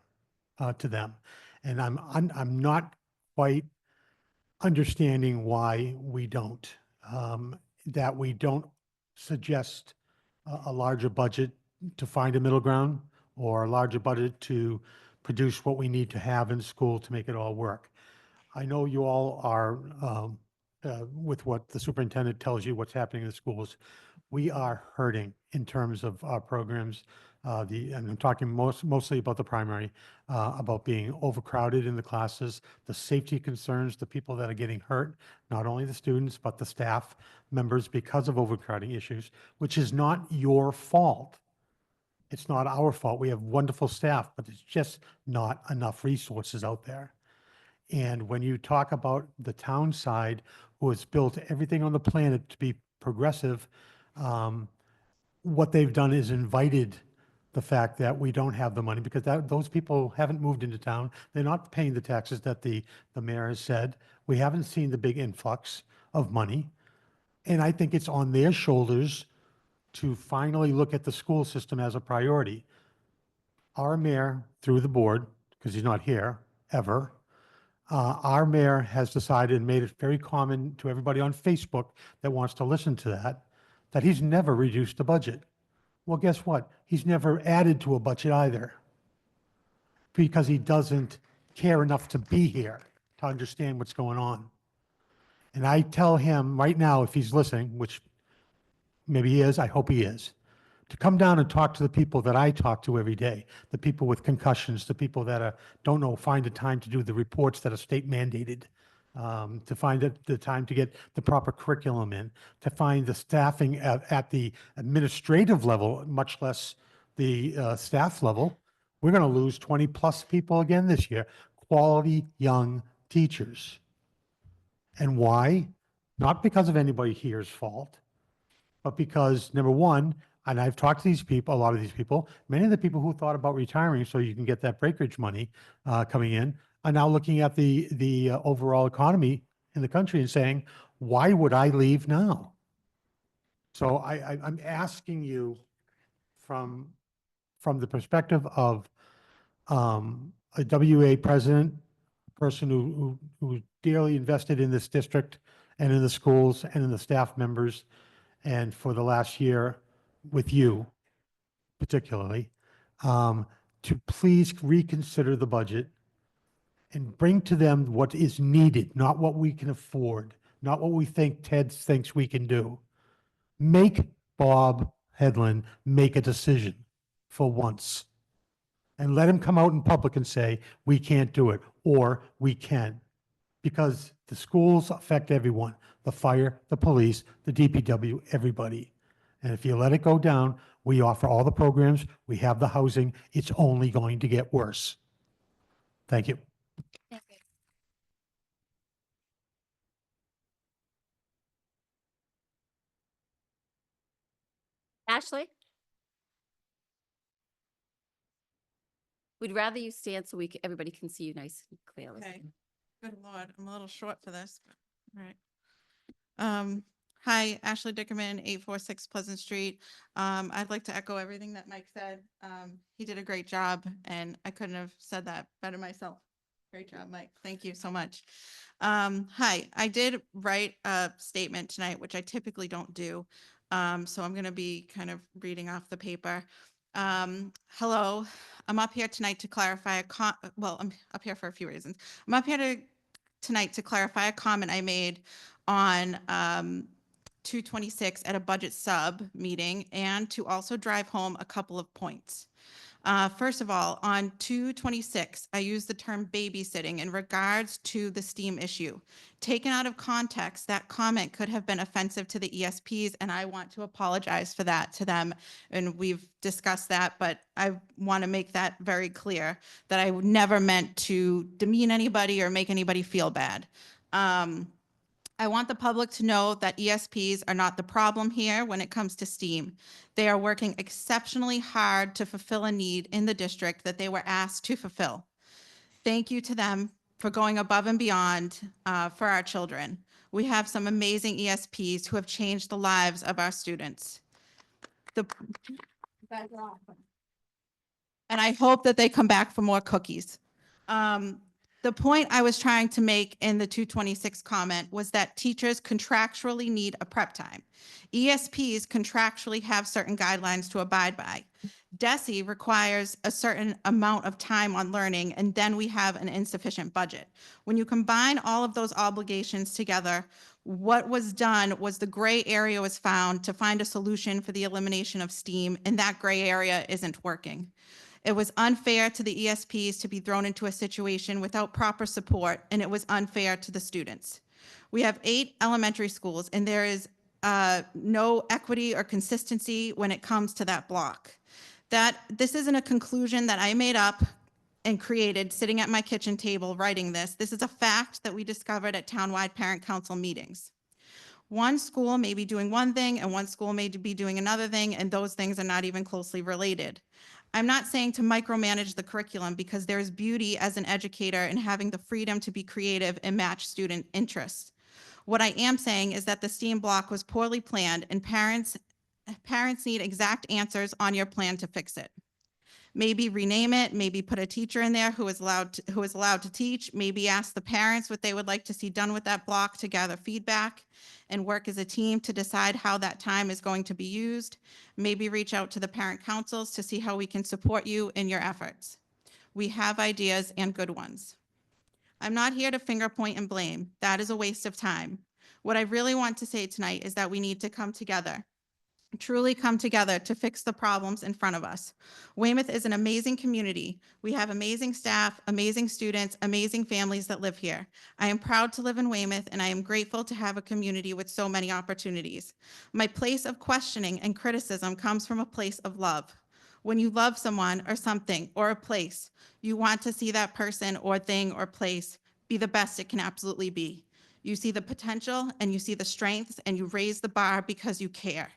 And I'm not quite understanding why we don't, that we don't suggest a larger budget to find a middle ground, or a larger budget to produce what we need to have in school to make it all work. I know you all are, with what the superintendent tells you, what's happening in the schools. We are hurting in terms of our programs. And I'm talking mostly about the primary, about being overcrowded in the classes, the safety concerns, the people that are getting hurt, not only the students, but the staff members because of overcrowding issues, which is not your fault. It's not our fault. We have wonderful staff, but it's just not enough resources out there. And when you talk about the town side, who has built everything on the planet to be progressive, what they've done is invited the fact that we don't have the money, because those people haven't moved into town. They're not paying the taxes that the mayor has said. We haven't seen the big influx of money. And I think it's on their shoulders to finally look at the school system as a priority. Our mayor, through the board, because he's not here ever, our mayor has decided and made it very common to everybody on Facebook that wants to listen to that he's never reduced the budget. Well, guess what? He's never added to a budget either because he doesn't care enough to be here to understand what's going on. And I tell him right now, if he's listening, which maybe he is, I hope he is, to come down and talk to the people that I talk to every day, the people with concussions, the people that don't know, find the time to do the reports that are state mandated, to find the time to get the proper curriculum in, to find the staffing at the administrative level, much less the staff level. We're going to lose 20 plus people again this year, quality young teachers. And why? Not because of anybody here's fault, but because number one, and I've talked to these people, a lot of these people, many of the people who thought about retiring so you can get that breakage money coming in are now looking at the overall economy in the country and saying, why would I leave now? So I'm asking you from the perspective of a WA president, a person who dearly invested in this district and in the schools and in the staff members, and for the last year with you particularly, to please reconsider the budget and bring to them what is needed, not what we can afford, not what we think Ted thinks we can do. Make Bob Headland make a decision for once and let him come out in public and say, we can't do it, or we can. Because the schools affect everyone, the fire, the police, the DPW, everybody. And if you let it go down, we offer all the programs, we have the housing, it's only going to get worse. Thank you. Ashley? We'd rather you stand so everybody can see you nice and clearly. Okay. Good Lord, I'm a little short for this, but all right. Hi, Ashley Dickerman, 846 Pleasant Street. I'd like to echo everything that Mike said. He did a great job, and I couldn't have said that better myself. Great job, Mike. Thank you so much. Hi, I did write a statement tonight, which I typically don't do. So I'm going to be kind of reading off the paper. Hello, I'm up here tonight to clarify I'm up here for a few reasons. I'm up here tonight to clarify a comment I made on 226 at a budget sub meeting, and to also drive home a couple of points. First of all, on 226, I used the term babysitting in regards to the STEAM issue. Taken out of context, that comment could have been offensive to the ESPs, and I want to apologize for that to them. And we've discussed that, but I want to make that very clear that I never meant to demean anybody or make anybody feel bad. I want the public to know that ESPs are not the problem here when it comes to STEAM. They are working exceptionally hard to fulfill a need in the district that they were asked to fulfill. Thank you to them for going above and beyond for our children. We have some amazing ESPs who have changed the lives of our students. And I hope that they come back for more cookies. The point I was trying to make in the 226 comment was that teachers contractually need a prep time. ESPs contractually have certain guidelines to abide by. DESE requires a certain amount of time on learning, and then we have an insufficient budget. When you combine all of those obligations together, what was done was the gray area was found to find a solution for the elimination of STEAM, and that gray area isn't working. It was unfair to the ESPs to be thrown into a situation without proper support, and it was unfair to the students. We have 8 elementary schools, and there is no equity or consistency when it comes to that block. This isn't a conclusion that I made up and created sitting at my kitchen table writing this. This is a fact that we discovered at townwide parent council meetings. One school may be doing one thing and one school may be doing another thing, and those things are not even closely related. I'm not saying to micromanage the curriculum, because there's beauty as an educator in having the freedom to be creative and match student interests. What I am saying is that the STEAM block was poorly planned, and parents need exact answers on your plan to fix it. Maybe rename it, maybe put a teacher in there who is allowed to teach, maybe ask the parents what they would like to see done with that block to gather feedback and work as a team to decide how that time is going to be used. Maybe reach out to the parent councils to see how we can support you in your efforts. We have ideas and good ones. I'm not here to finger point and blame. That is a waste of time. What I really want to say tonight is that we need to come together, truly come together to fix the problems in front of us. Weymouth is an amazing community. We have amazing staff, amazing students, amazing families that live here. I am proud to live in Weymouth, and I am grateful to have a community with so many opportunities. My place of questioning and criticism comes from a place of love. When you love someone or something or a place, you want to see that person or thing or place be the best it can absolutely be. You see the potential and you see the strengths and you raise the bar because you care.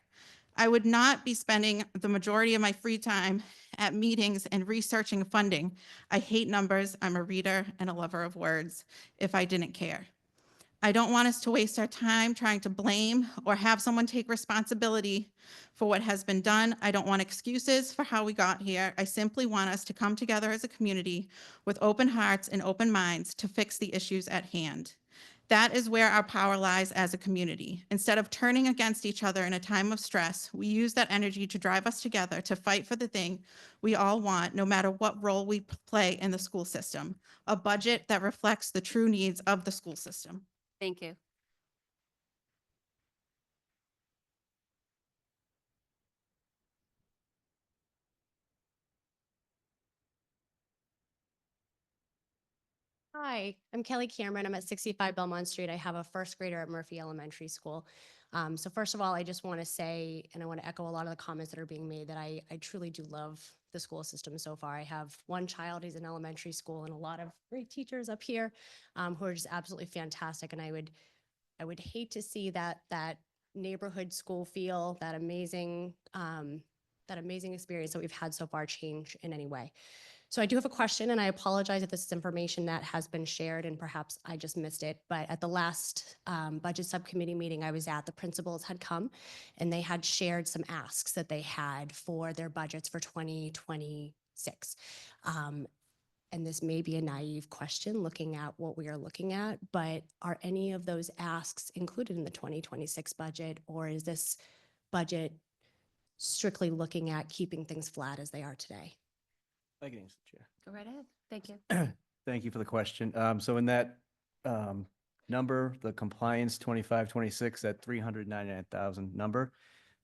I would not be spending the majority of my free time at meetings and researching funding. I hate numbers. I'm a reader and a lover of words if I didn't care. I don't want us to waste our time trying to blame or have someone take responsibility for what has been done. I don't want excuses for how we got here. I simply want us to come together as a community with open hearts and open minds to fix the issues at hand. That is where our power lies as a community. Instead of turning against each other in a time of stress, we use that energy to drive us together to fight for the thing we all want, no matter what role we play in the school system, a budget that reflects the true needs of the school system. Thank you. Hi, I'm Kelly Cameron. I'm at 65 Belmont Street. I have a first grader at Murphy Elementary School. So first of all, I just want to say, and I want to echo a lot of the comments that are being made, that I truly do love the school system so far. I have one child who's in elementary school and a lot of great teachers up here who are just absolutely fantastic. And I would hate to see that neighborhood school feel, that amazing experience that we've had so far change in any way. So I do have a question, and I apologize if this is information that has been shared and perhaps I just missed it. But at the last budget subcommittee meeting I was at, the principals had come and they had shared some asks that they had for their budgets for 2026. And this may be a naive question looking at what we are looking at, but are any of those asks included in the 2026 budget, or is this budget strictly looking at keeping things flat as they are today? I can answer, Chair. Go right ahead. Thank you. Thank you for the question. So in that number, the compliance 25, 26, that 399,000 number,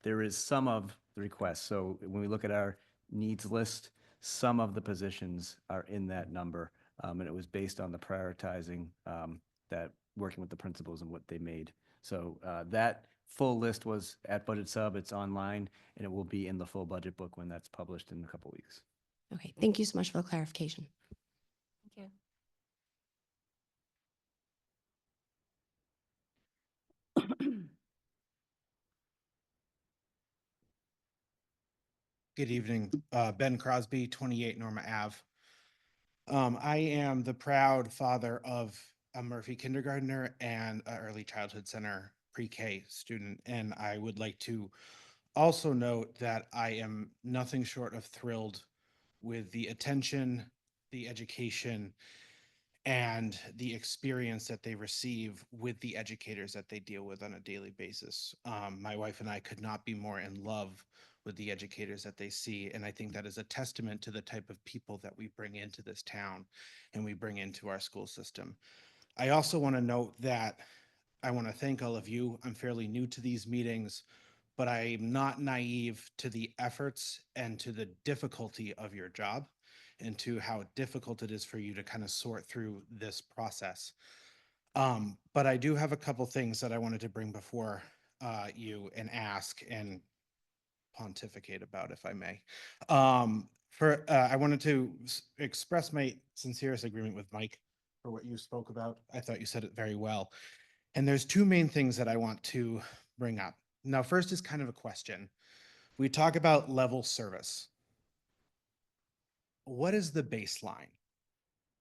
there is some of the requests. So when we look at our needs list, some of the positions are in that number. And it was based on the prioritizing that working with the principals and what they made. So that full list was at Budget Sub. It's online, and it will be in the full budget book when that's published in a couple weeks. Okay, thank you so much for the clarification. Thank you. Good evening, Ben Crosby, 28 Norma Ave. I am the proud father of a Murphy kindergartner and an early childhood center pre-K student. And I would like to also note that I am nothing short of thrilled with the attention, the education, and the experience that they receive with the educators that they deal with on a daily basis. My wife and I could not be more in love with the educators that they see. And I think that is a testament to the type of people that we bring into this town and we bring into our school system. I also want to note that I want to thank all of you. I'm fairly new to these meetings, but I'm not naive to the efforts and to the difficulty of your job and to how difficult it is for you to kind of sort through this process. But I do have a couple things that I wanted to bring before you and ask and pontificate about, if I may. I wanted to express my sincerest agreement with Mike for what you spoke about. I thought you said it very well. And there's two main things that I want to bring up. Now, first is kind of a question. We talk about level service. What is the baseline?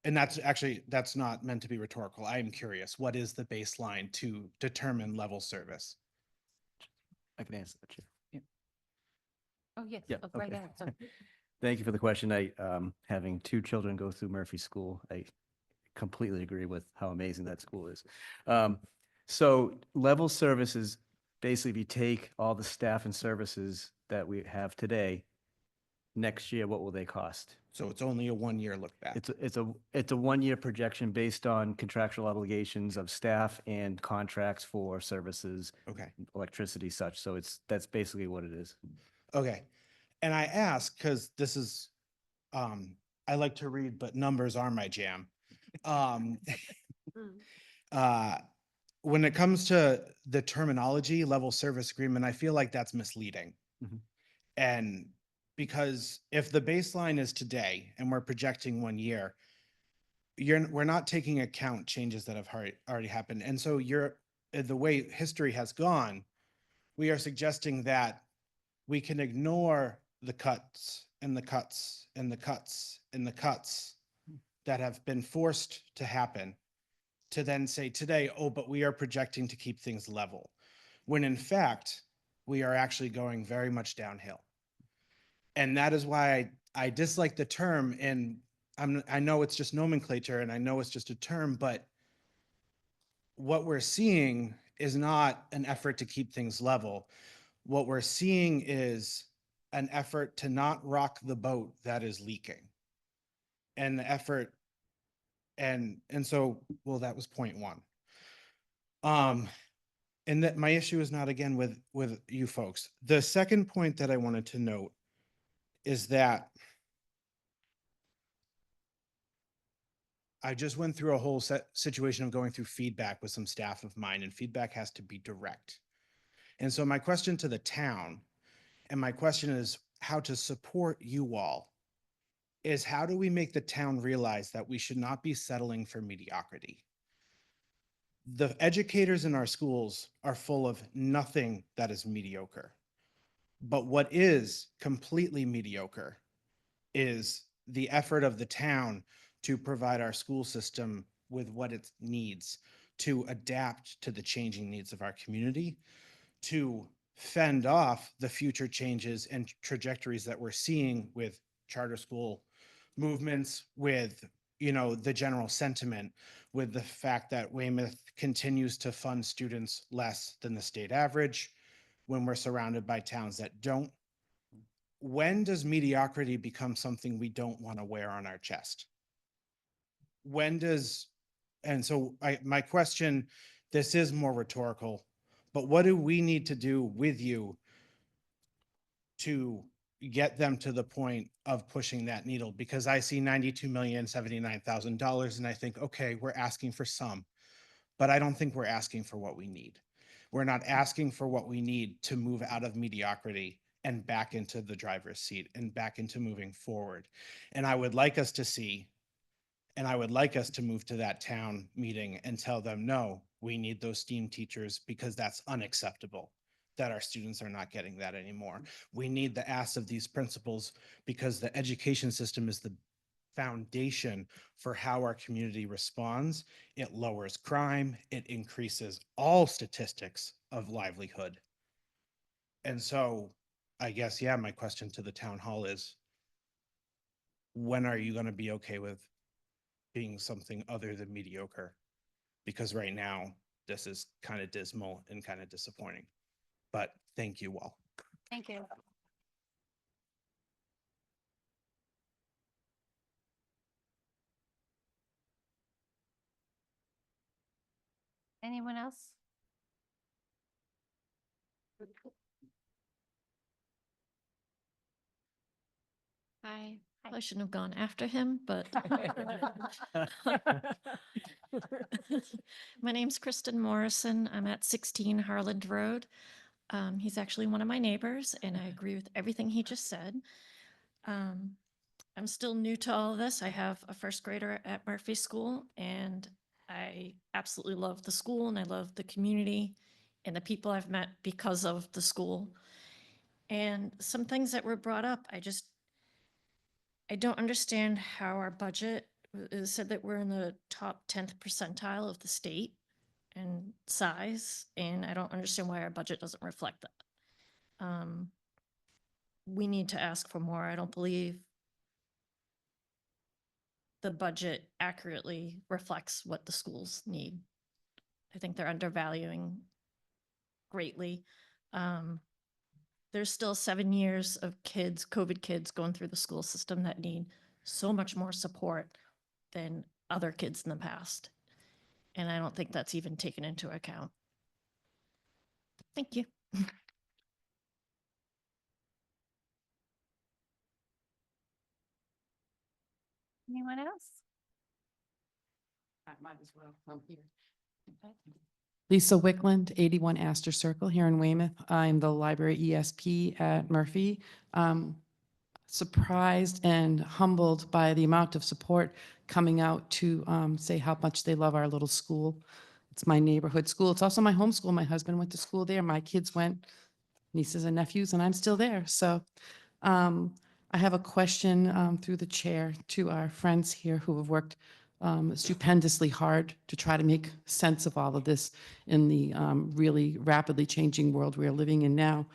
And that's not meant to be rhetorical. I am curious. What is the baseline to determine level service? I can answer that, Chair. Oh, yes. Yeah, Oh, right okay. ahead. Sorry. Thank you for the question. Having two children go through Murphy School, I completely agree with how amazing that school is. So level services, basically, if you take all the staff and services that we have today, next year, what will they cost? So it's only a 1-year look back. It's a 1-year projection based on contractual obligations of staff and contracts for services, Okay. electricity, such. So that's basically what it is. Okay. And I ask because this is, I like to read, but numbers are my jam. Uh, when it comes to the terminology, level service agreement, I feel like that's misleading. Mhm. And because if the baseline is today and we're projecting 1 year, we're not taking account changes that have already happened. And so the way history has gone, we are suggesting that we can ignore the cuts and the cuts and the cuts and the cuts that have been forced to happen to then say today, oh, but we are projecting to keep things level. When in fact, we are actually going very much downhill. And that is why I dislike the term, and I know it's just nomenclature and I know it's just a term, but what we're seeing is not an effort to keep things level. What we're seeing is an effort to not rock the boat that is leaking. And the effort, and so, well, that was point one. And that my issue is not again with you folks. The second point that I wanted to note is that I just went through a whole situation of going through feedback with some staff of mine, and feedback has to be direct. And so my question to the town, and my question is how to support you all, is how do we make the town realize that we should not be settling for mediocrity? The educators in our schools are full of nothing that is mediocre. But what is completely mediocre is the effort of the town to provide our school system with what it needs to adapt to the changing needs of our community, to fend off the future changes and trajectories that we're seeing with charter school movements, with the general sentiment, with the fact that Weymouth continues to fund students less than the state average when we're surrounded by towns that don't. When does mediocrity become something we don't want to wear on our chest? And so my question, this is more rhetorical, but what do we need to do with you to get them to the point of pushing that needle? Because I see $92,079,000 and I think, okay, we're asking for some, but I don't think we're asking for what we need. We're not asking for what we need to move out of mediocrity and back into the driver's seat and back into moving forward. And I would like us to see, and I would like us to move to that town meeting and tell them, no, we need those STEAM teachers because that's unacceptable that our students are not getting that anymore. We need the ask of these principals because the education system is the foundation for how our community responds. It lowers crime, it increases all statistics of livelihood. And so I guess, yeah, my question to the town hall is, when are you going to be okay with being something other than mediocre? Because right now, this is kind of dismal and kind of disappointing. But thank you all. Thank you. Anyone else? I probably shouldn't have gone after him, but my name's Kristen Morrison. I'm at 16 Harland Road. He's actually one of my neighbors, and I agree with everything he just said. I'm still new to all of this. I have a first grader at Murphy School, and I absolutely love the school, and I love the community and the people I've met because of the school. And some things that were brought up, I don't understand how our budget said that we're in the top 10th percentile of the state in size, and I don't understand why our budget doesn't reflect that. We need to ask for more. I don't believe the budget accurately reflects what the schools need. I think they're undervaluing greatly. There's still 7 years of kids, COVID kids going through the school system that need so much more support than other kids in the past. And I don't think that's even taken into account. Thank you. Anyone else? I might as well come here. Lisa Wickland, 81 Astor Circle here in Weymouth. I'm the library ESP at Murphy. Surprised and humbled by the amount of support coming out to say how much they love our little school. It's my neighborhood school. It's also my home school. My husband went to school there. My kids went, nieces and nephews, and I'm still there. So I have a question through the chair to our friends here who have worked stupendously hard to try to make sense of all of this in the really rapidly changing world we are living in now.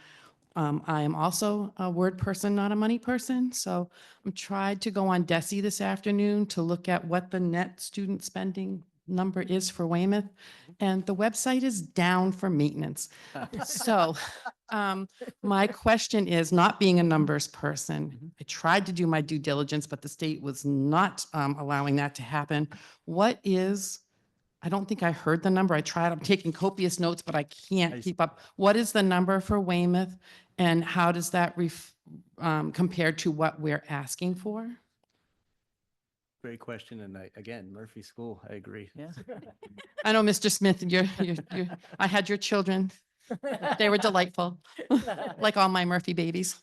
I am also a word person, not a money person. So I tried to go on DESI this afternoon to look at what the net student spending number is for Weymouth. And the website is down for maintenance. So my question is, not being a numbers person, I tried to do my due diligence, but the state was not allowing that to happen. What is, I don't think I heard the number. I tried, I'm taking copious notes, but I can't keep up. What is the number for Weymouth? And how does that compare to what we're asking for? Great question. And again, Murphy School, I agree. Yeah. I know, Mr. Smith, I had your children. They were delightful, like all my Murphy babies.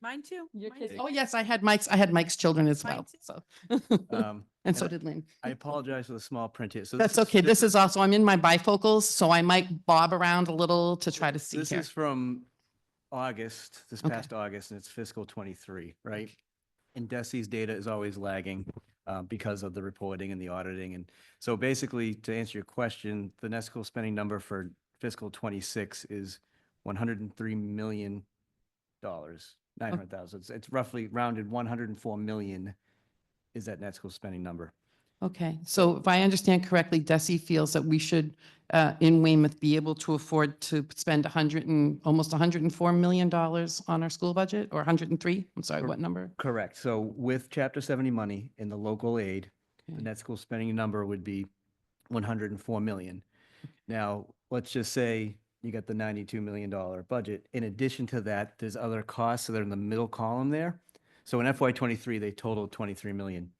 Mine too. Your Mine kids- too. Oh, yes, I had Mike's children as Mine well, too. so. And so did Lynn. I apologize for the small print here. So That's okay. This is also, I'm in my bifocals, so I might bob around a little to try to see This here. is from August, this Okay. past August, and it's fiscal 23, right? And DESI's data is always lagging because of the reporting and the auditing. And so basically, to answer your question, the net school spending number for fiscal 26 is $103 million, 900,000. It's roughly rounded 104 million is that net school spending number. Okay, so if I understand correctly, DESI feels that we should, in Weymouth, be able to afford to spend almost $104 million on our school budget, or 103? I'm sorry, what number? Correct. So with Chapter 70 money in the local aid, the Okay. net school spending number would be 104 million. Now, let's just say you got the $92 million budget. In addition to that, there's other costs that are in the middle column there. So in FY '23, they totaled 23 million.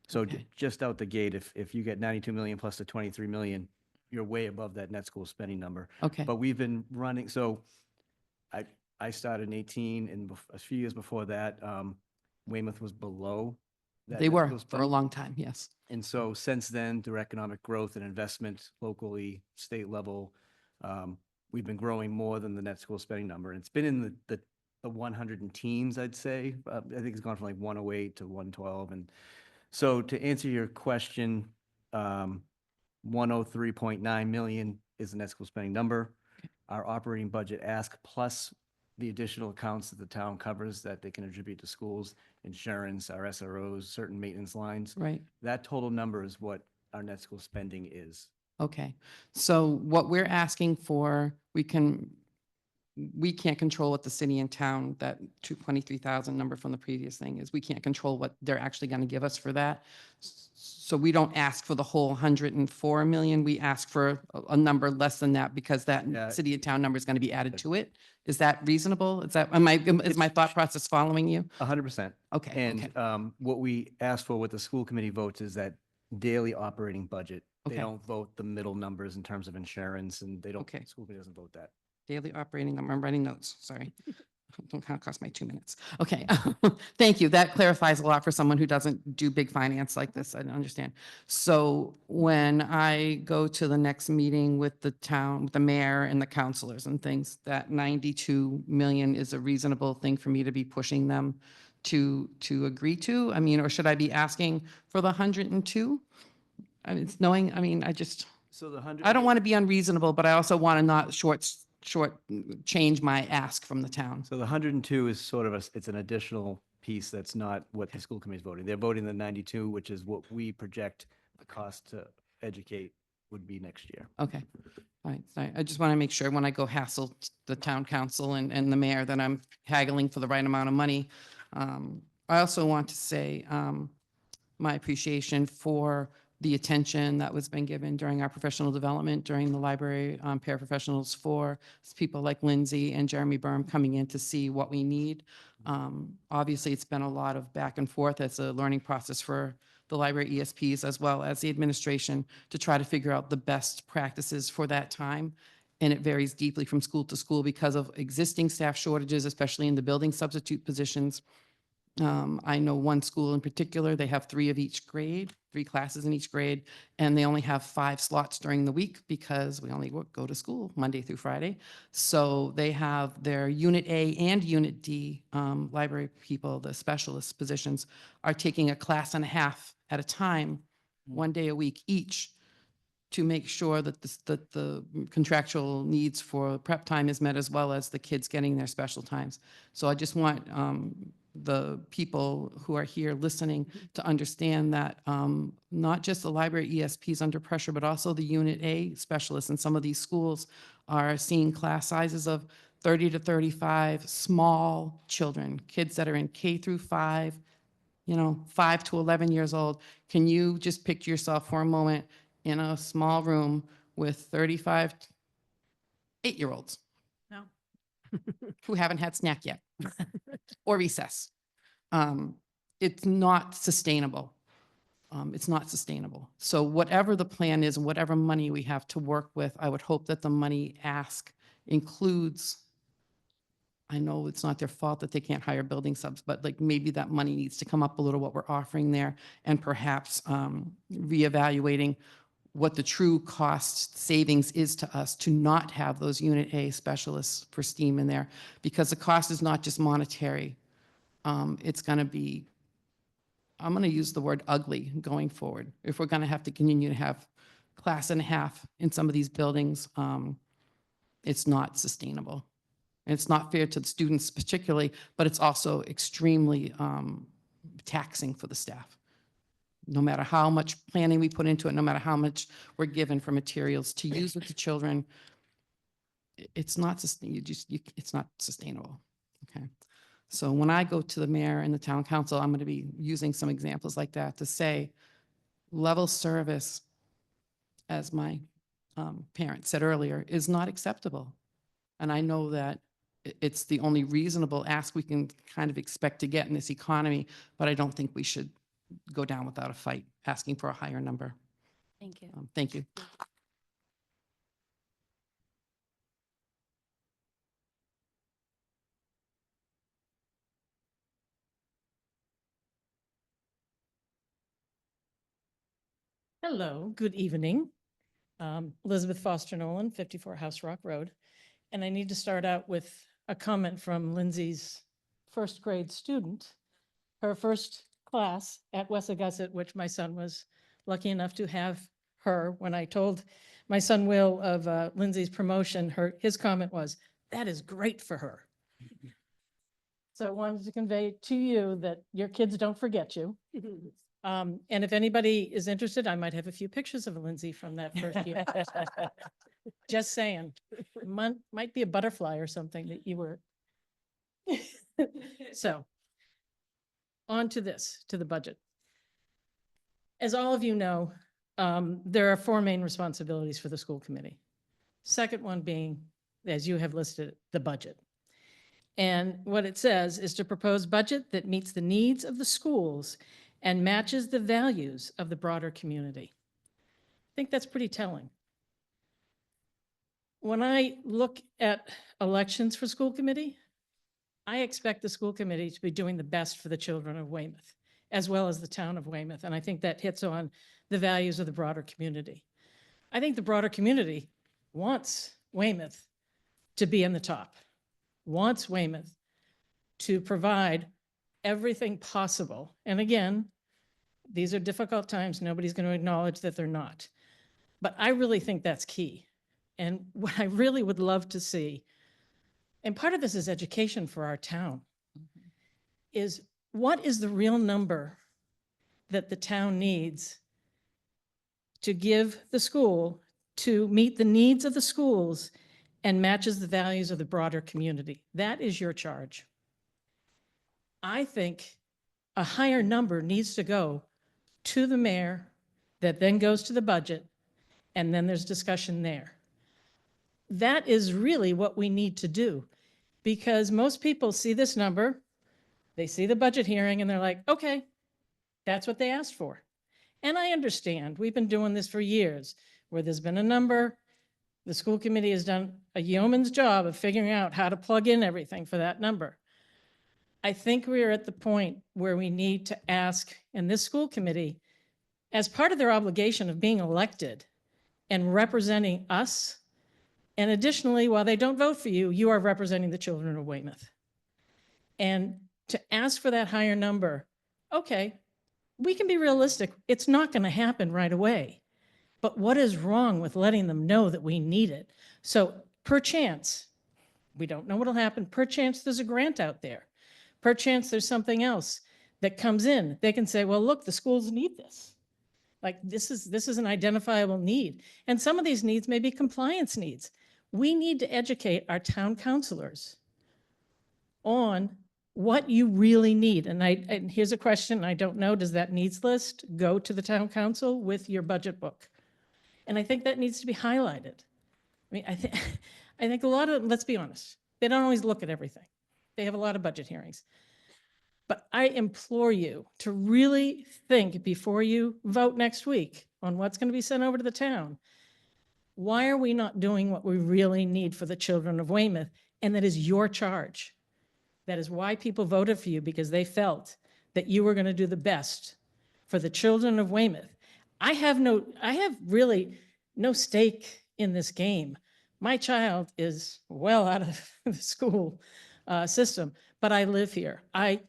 So Okay. just out the gate, if you get 92 million plus the 23 million, you're way above that net school spending number. Okay, But we've been running, so I started in 18, and a few years before that, Weymouth was below that. they net were school for a spending. long time, yes. And so since then, through economic growth and investment locally, state level, we've been growing more than the net school spending number. And it's been in the 100 and teens, I'd say. I think it's gone from like 108 to 112. And so to answer your question, 103.9 million is the net school spending number. Our operating budget ask plus the additional accounts that the town covers that they can attribute to schools, insurance, our SROs, certain maintenance lines. Right, That total number is what our net school spending is. okay. So what we're asking for, we can't control what the city and town, that 223,000 number from the previous thing is. We can't control what they're actually going to give us for that. So we don't ask for the whole 104 million. We ask for a number less than that because that Yeah. city and town number is going to be added to it. Is that reasonable? Is that, is my thought process following you? 100%. Okay, okay. And what we ask for with the school committee votes is that daily operating budget. They Okay. don't vote the middle numbers in terms of insurance, and they don't, Okay. the school committee doesn't vote that. Daily operating, I'm writing notes, sorry. Don't count cost my 2 minutes. Okay, thank you. That clarifies a lot for someone who doesn't do big finance like this. I don't understand. So when I go to the next meeting with the town, with the mayor and the councilors and things, that 92 million is a reasonable thing for me to be pushing them to agree to? I mean, or should I be asking for the 102? I mean, it's knowing, I mean, So the 100. I don't want to be unreasonable, but I also want to not change my ask from the town. So the 102 is sort of it's an additional piece that's not what the school committee is voting. They're voting the 92, which is what we project the cost to educate would be next year. Okay. All right. I just want to make sure when I go hassle the town council and the mayor that I'm haggling for the right amount of money. I also want to say my appreciation for the attention that was been given during our professional development, during the library paraprofessionals for people like Lindsay and Jeremy Berm coming in to see what we need. Obviously, it's been a lot of back and forth as a learning process for the library ESPs as well as the administration to try to figure out the best practices for that time. And it varies deeply from school to school because of existing staff shortages, especially in the building substitute positions. I know one school in particular, they have 3 of each grade, 3 classes in each grade, and they only have 5 slots during the week because we only go to school Monday through Friday. So they have their Unit A and Unit D library people, the specialist positions, are taking a class and a half at a time, 1 day a week each, to make sure that the contractual needs for prep time is met as well as the kids getting their special times. So I just want the people who are here listening to understand that not just the library ESPs under pressure, but also the Unit A specialists in some of these schools are seeing class sizes of 30 to 35 small children, kids that are in K through 5, 5 to 11 years old. Can you just picture yourself for a moment in a small room with 35 8-year-olds No. who haven't had snack yet or recess? It's not sustainable. It's not sustainable. So whatever the plan is and whatever money we have to work with, I would hope that the money ask includes, I know it's not their fault that they can't hire building subs, but like maybe that money needs to come up a little, what we're offering there, and perhaps reevaluating what the true cost savings is to us to not have those Unit A specialists for STEAM in there, because the cost is not just monetary. It's going to be, I'm going to use the word ugly going forward. If we're going to have to continue to have class and a half in some of these buildings, it's not sustainable. And it's not fair to the students particularly, but it's also extremely taxing for the staff. No matter how much planning we put into it, no matter how much we're given for materials to use with the children, it's not it's not sustainable. Okay. So when I go to the mayor and the town council, I'm going to be using some examples like that to say level service, as my parent said earlier, is not acceptable. And I know that it's the only reasonable ask we can kind of expect to get in this economy, but I don't think we should go down without a fight asking for a higher number. Thank you. Thank you. Hello, good evening. Elizabeth Foster Nolan, 54 House Rock Road. And I need to start out with a comment from Lindsay's first grade student. Her first class at Wessagusset, which my son was lucky enough to have her. When I told my son Will of Lindsay's promotion, his comment was, "That is great for her." So I wanted to convey to you that your kids don't forget you. And if anybody is interested, I might have a few pictures of Lindsay from that first year. Just saying, might be a butterfly or something that you were. So, on to the budget. As all of you know, there are 4 main responsibilities for the school committee. Second one being, as you have listed, the budget. And what it says is to propose budget that meets the needs of the schools and matches the values of the broader community. I think that's pretty telling. When I look at elections for school committee, I expect the school committee to be doing the best for the children of Weymouth, as well as the town of Weymouth. And I think that hits on the values of the broader community. I think the broader community wants Weymouth to be in the top, wants Weymouth to provide everything possible. And again, these are difficult times. Nobody's going to acknowledge that they're not. But I really think that's key. And what I really would love to see, and part of this is education for our town, is what is the real number that the town needs to give the school to meet the needs of the schools and matches the values of the broader community? That is your charge. I think a higher number needs to go to the mayor, that then goes to the budget, and then there's discussion there. That is really what we need to do, because most people see this number, they see the budget hearing, and they're like, okay, that's what they asked for. And I understand, we've been doing this for years, where there's been a number, the school committee has done a yeoman's job of figuring out how to plug in everything for that number. I think we are at the point where we need to ask, and this school committee, as part of their obligation of being elected and representing us, and additionally, while they don't vote for you, you are representing the children of Weymouth. And to ask for that higher number, okay, we can be realistic. It's not going to happen right away. But what is wrong with letting them know that we need it? So perchance, we don't know what'll happen. Perchance there's a grant out there. Perchance there's something else that comes in. They can say, well, look, the schools need this. Like this is an identifiable need. And some of these needs may be compliance needs. We need to educate our town councilors on what you really need. And here's a question, I don't know, does that needs list go to the town council with your budget book? And I think that needs to be highlighted. I mean, I think a lot of, let's be honest, they don't always look at everything. They have a lot of budget hearings. But I implore you to really think before you vote next week on what's going to be sent over to the town. Why are we not doing what we really need for the children of Weymouth? And that is your charge. That is why people voted for you, because they felt that you were going to do the best for the children of Weymouth. I have really no stake in this game. My child is well out of the school system, but I live here. I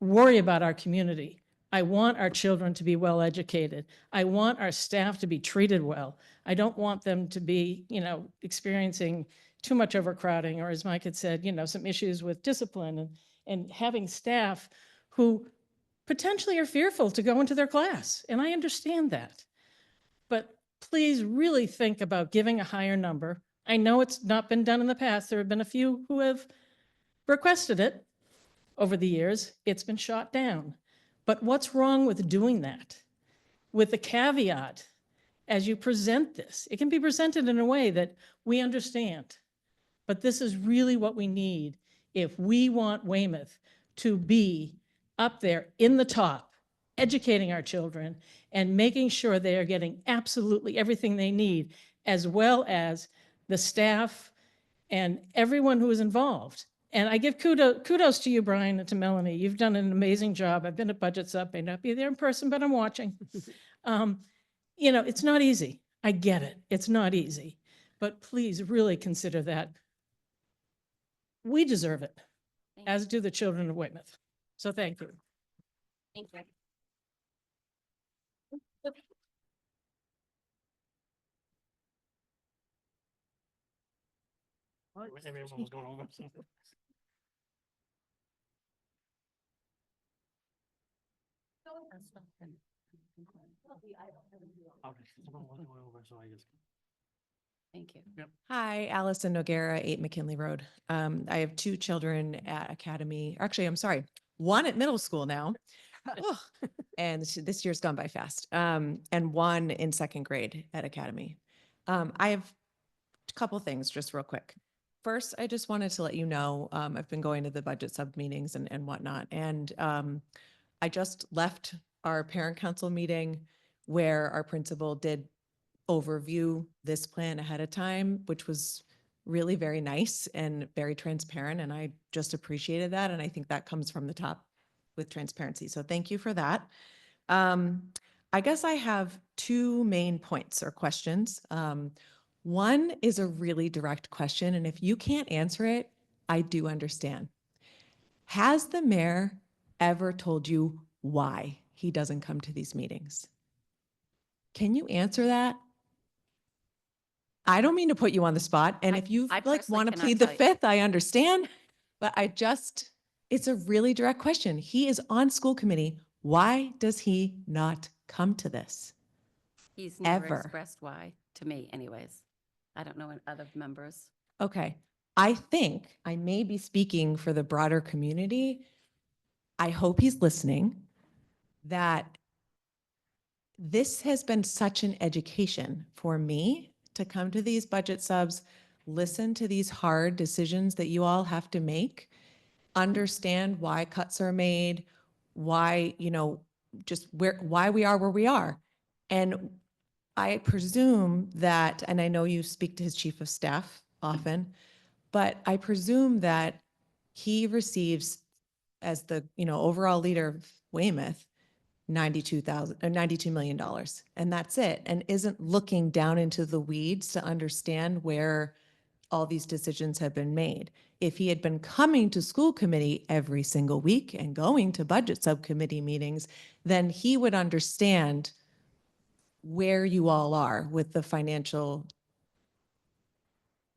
worry about our community. I want our children to be well educated. I want our staff to be treated well. I don't want them to be, experiencing too much overcrowding, or as Mike had said, some issues with discipline and having staff who potentially are fearful to go into their class. And I understand that. But please really think about giving a higher number. I know it's not been done in the past. There have been a few who have requested it over the years. It's been shot down. But what's wrong with doing that? With the caveat, as you present this, it can be presented in a way that we understand. But this is really what we need if we want Weymouth to be up there in the top, educating our children and making sure they are getting absolutely everything they need, as well as the staff and everyone who is involved. And I give kudos to you, Brian, and to Melanie. You've done an amazing job. I've been at Budget Sub, may not be there in person, but I'm watching. It's not easy. I get it. It's not easy. But please really consider that. We deserve it, as do the children of Weymouth. So thank you. Thank you. Everyone was going over. Okay, someone was going over, so I just. Thank you. Hi, Allison Noguera, 8 McKinley Road. I have 2 children at Academy. Actually, I'm sorry, 1 at middle school now. Ugh, and this year's gone by fast. And 1 in 2nd grade at Academy. I have a couple things just real quick. First, I just wanted to let you know, I've been going to the budget sub meetings and whatnot. And I just left our parent council meeting where our principal did overview this plan ahead of time, which was really very nice and very transparent. And I just appreciated that. And I think that comes from the top with transparency. So thank you for that. I guess I have 2 main points or questions. One is a really direct question. And if you can't answer it, I do understand. Has the mayor ever told you why he doesn't come to these meetings? Can you answer that? I don't mean to put you on the spot. And if you I like personally want to cannot plead the tell you. 5th, I understand. But It's a really direct question. He is on school committee. Why does he not come to this? He's never Ever. expressed why, to me anyways. I don't know in other members. Okay. I think I may be speaking for the broader community. I hope he's listening, that this has been such an education for me to come to these budget subs, listen to these hard decisions that you all have to make, understand why cuts are made, why, just why we are where we are. And I presume that, and I know you speak to his chief of staff often, but I presume that he receives, as the, overall leader of Weymouth, $92 million, and that's it, and isn't looking down into the weeds to understand where all these decisions have been made. If he had been coming to school committee every single week and going to budget subcommittee meetings, then he would understand where you all are with the financial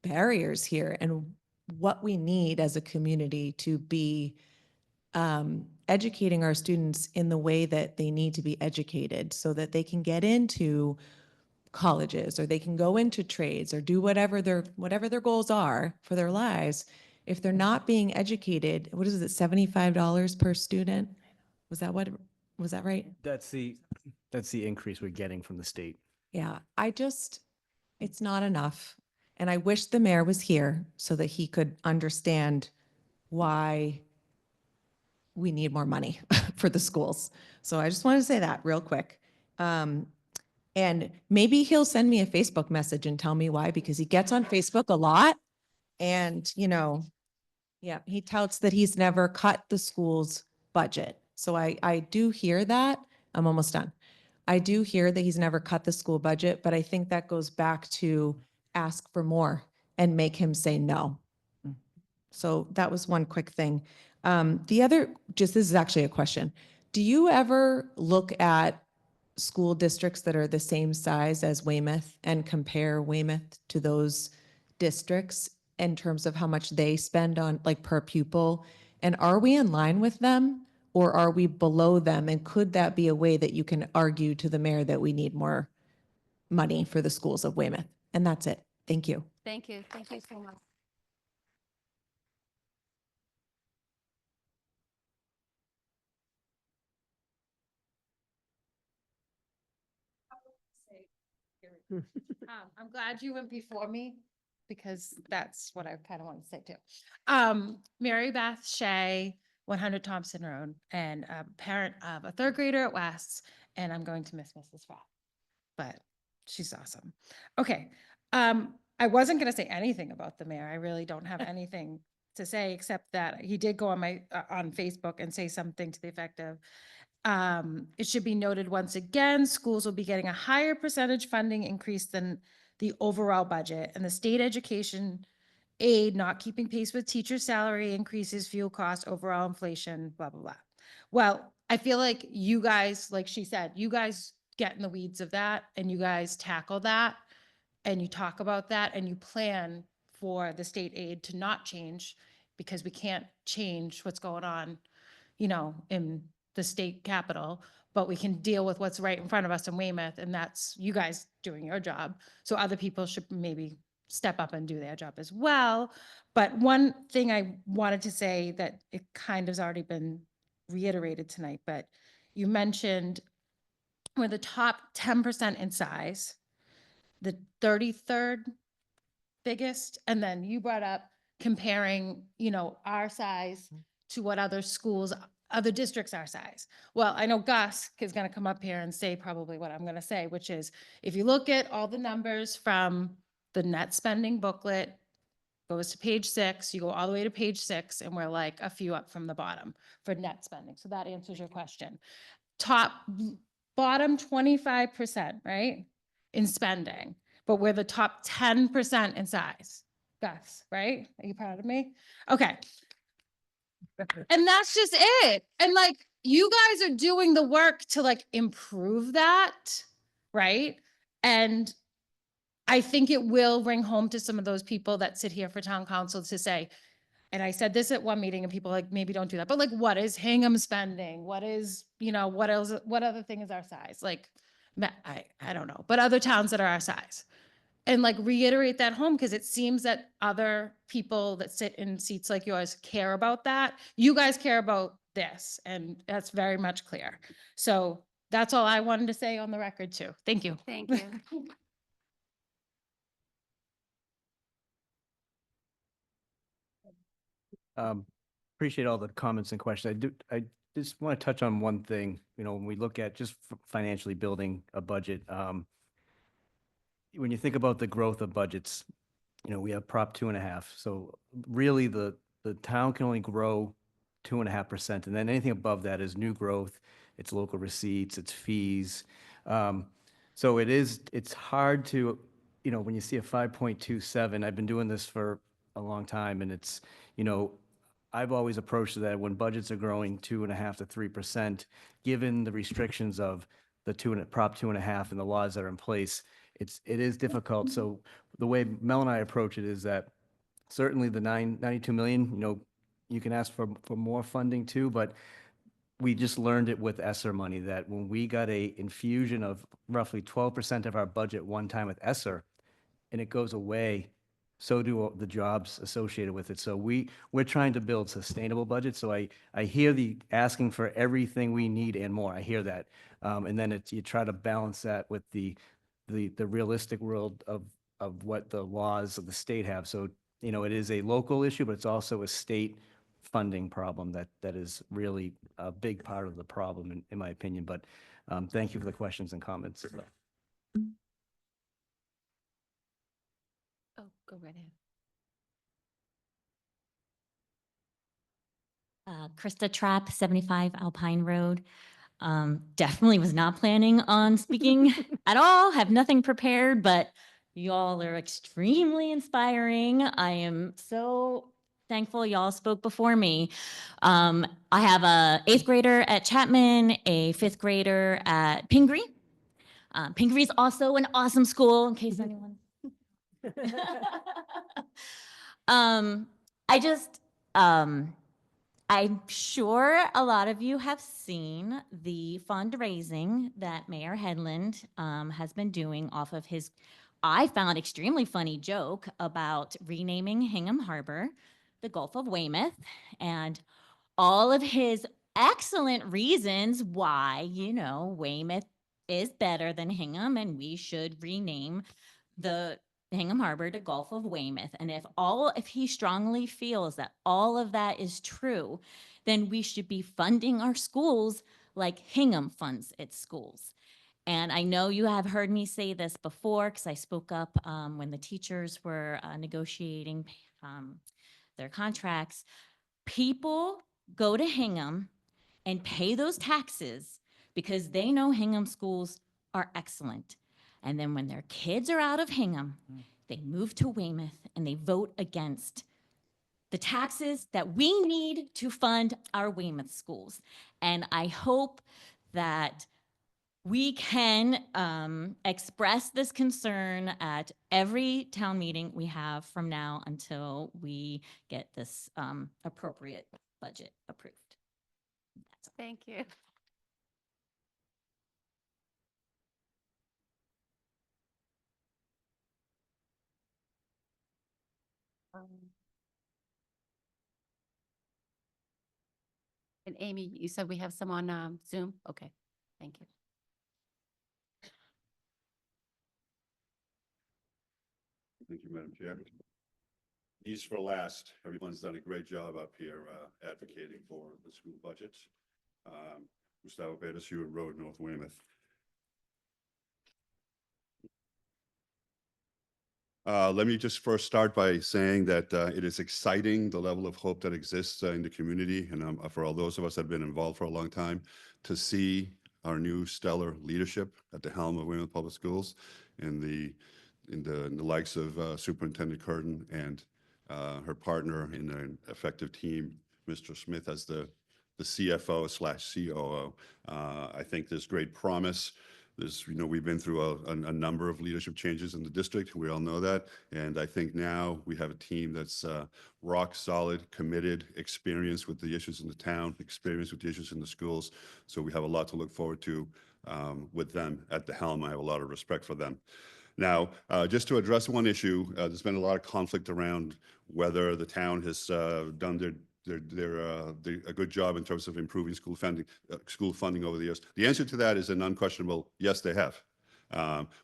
barriers here and what we need as a community to be educating our students in the way that they need to be educated so that they can get into colleges or they can go into trades or do whatever their goals are for their lives. If they're not being educated, what is it, $75 per student? Was that right? That's the increase we're getting from the state. Yeah, it's not enough. And I wish the mayor was here so that he could understand why we need more money for the schools. So I just wanted to say that real quick. And maybe he'll send me a Facebook message and tell me why, because he gets on Facebook a lot. And, yeah, he touts that he's never cut the school's budget. So I do hear that. I'm almost done. I do hear that he's never cut the school budget, but I think that goes back to ask for more and make him say no. So that was one quick thing. The other, this is actually a question. Do you ever look at school districts that are the same size as Weymouth and compare Weymouth to those districts in terms of how much they spend on, like, per pupil? And are we in line with them or are we below them? And could that be a way that you can argue to the mayor that we need more money for the schools of Weymouth? And that's it. Thank you. Thank you. Thank you so much. I'm glad you went before me because that's what I kind of want to say too. Mary Beth Shea, 100 Thompson Road, and a parent of a third grader at West, and I'm going to miss Mrs. Frapp, but she's awesome. Okay. I wasn't going to say anything about the mayor. I really don't have anything to say except that he did go on on Facebook and say something to the effect of, it should be noted once again, schools will be getting a higher percentage funding increase than the overall budget, and the state education aid not keeping pace with teacher salary increases, fuel costs, overall inflation, blah, blah, blah. Well, I feel like you guys, like she said, you guys get in the weeds of that and you guys tackle that and you talk about that and you plan for the state aid to not change because we can't change what's going on, in the state capital, but we can deal with what's right in front of us in Weymouth, and that's you guys doing your job. So other people should maybe step up and do their job as well. But one thing I wanted to say that it kind of has already been reiterated tonight, but you mentioned we're the top 10% in size, the 33rd biggest, and then you brought up comparing, our size to what other schools, other districts our size. Well, I know Gus is going to come up here and say probably what I'm going to say, which is if you look at all the numbers from the net spending booklet, goes to page 6, you go all the way to page 6, and we're like a few up from the bottom for net spending. So that answers your question. Bottom 25%, right, in spending, but we're the top 10% in size. Gus, right? Are you proud of me? Okay. And that's just it. And like, you guys are doing the work to like improve that, right? And I think it will ring home to some of those people that sit here for town council to say, and I said this at one meeting and people like, maybe don't do that, but like, what is Hingham spending? What is, what else, what other thing is our size? Like, I don't know, but other towns that are our size. And like reiterate that home, because it seems that other people that sit in seats like yours care about that. You guys care about this, and that's very much clear. So that's all I wanted to say on the record too. Thank you. Thank you. Appreciate all the comments and questions. I just want to touch on one thing, when we look at just financially building a budget, when you think about the growth of budgets, we have Prop 2.5. So really the town can only grow 2.5%. And then anything above that is new growth, it's local receipts, it's fees. So it's hard to, when you see a 5.27, I've been doing this for a long time, and it's, I've always approached that when budgets are growing 2.5 to 3%, given the restrictions of the Prop 2.5 and the laws that are in place, it is difficult. So the way Mel and I approach it is that certainly the 92 million, you can ask for more funding too, but we just learned it with ESSER money that when we got a infusion of roughly 12% of our budget one time with ESSER and it goes away, so do the jobs associated with it. So we're trying to build sustainable budgets. So I hear the asking for everything we need and more. I hear that. And then you try to balance that with the realistic world of what the laws of the state have. So, it is a local issue, but it's also a state funding problem that is really a big part of the problem, in my opinion. But thank you for the questions and comments. Oh, go right ahead. Krista Trapp, 75 Alpine Road. Definitely was not planning on speaking at all, have nothing prepared, but y'all are extremely inspiring. I am so thankful y'all spoke before me. I have a 8th grader at Chapman, a 5th grader at Pingree. Pingree is also an awesome school, in case anyone. I just, I'm sure a lot of you have seen the fundraising that Mayor Headland has been doing off of his, I found extremely funny joke about renaming Hingham Harbor the Gulf of Weymouth, and all of his excellent reasons why, Weymouth is better than Hingham and we should rename the Hingham Harbor to Gulf of Weymouth. And if he strongly feels that all of that is true, then we should be funding our schools like Hingham funds its schools. And I know you have heard me say this before because I spoke up when the teachers were negotiating their contracts. People go to Hingham and pay those taxes because they know Hingham schools are excellent. And then when their kids are out of Hingham, they move to Weymouth and they vote against the taxes that we need to fund our Weymouth schools. And I hope that we can express this concern at every town meeting we have from now until we get this appropriate budget approved. Thank you. And Amy, you said we have some on Zoom? Okay, thank you. Thank you, Madam Chair. These for last. Everyone's done a great job up here advocating for the school budgets. Gustavo Bettis, Hewitt Road, North Weymouth. Let me just first start by saying that it is exciting, the level of hope that exists in the community, and for all those of us that have been involved for a long time, to see our new stellar leadership at the helm of Weymouth Public Schools in the likes of Superintendent Curtin and her partner in an effective team, Mr. Smith, as the CFO/COO. I think there's great promise There's, we've been through a number of leadership changes in the district. We all know that. And I think now we have a team that's rock solid, committed, experienced with the issues in the town, experienced with the issues in the schools. So we have a lot to look forward to with them at the helm. I have a lot of respect for them. Now, just to address one issue, there's been a lot of conflict around whether the town has done a good job in terms of improving school funding over the years. The answer to that is an unquestionable yes, they have.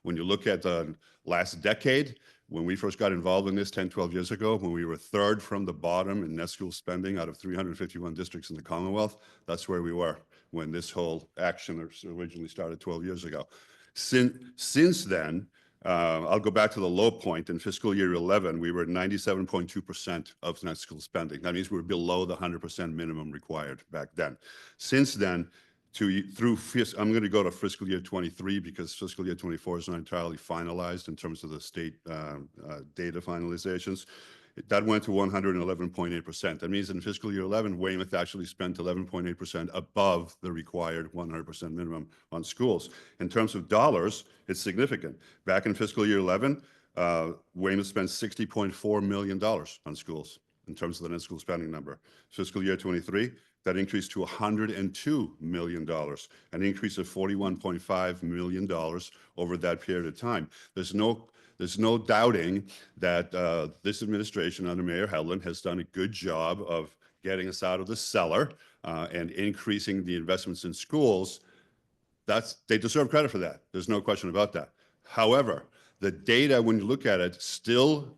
When you look at the last decade, when we first got involved in this 10, 12 years ago, when we were third from the bottom in net school spending out of 351 districts in the Commonwealth, that's where we were when this whole action originally started 12 years ago. Since then, I'll go back to the low point in fiscal year 11. We were at 97.2% of net school spending. That means we were below the 100% minimum required back then. Since then, I'm going to go to fiscal year 23 because fiscal year 24 is not entirely finalized in terms of the state data finalizations. That went to 111.8%. That means in fiscal year 11, Weymouth actually spent 11.8% above the required 100% minimum on schools. In terms of dollars, it's significant. Back in fiscal year 11, Weymouth spent $60.4 million on schools in terms of the net school spending number. Fiscal year 23, that increased to $102 million, an increase of $41.5 million over that period of time. There's no doubting that this administration under Mayor Hedlund has done a good job of getting us out of the cellar and increasing the investments in schools. They deserve credit for that. There's no question about that. However, the data, when you look at it, still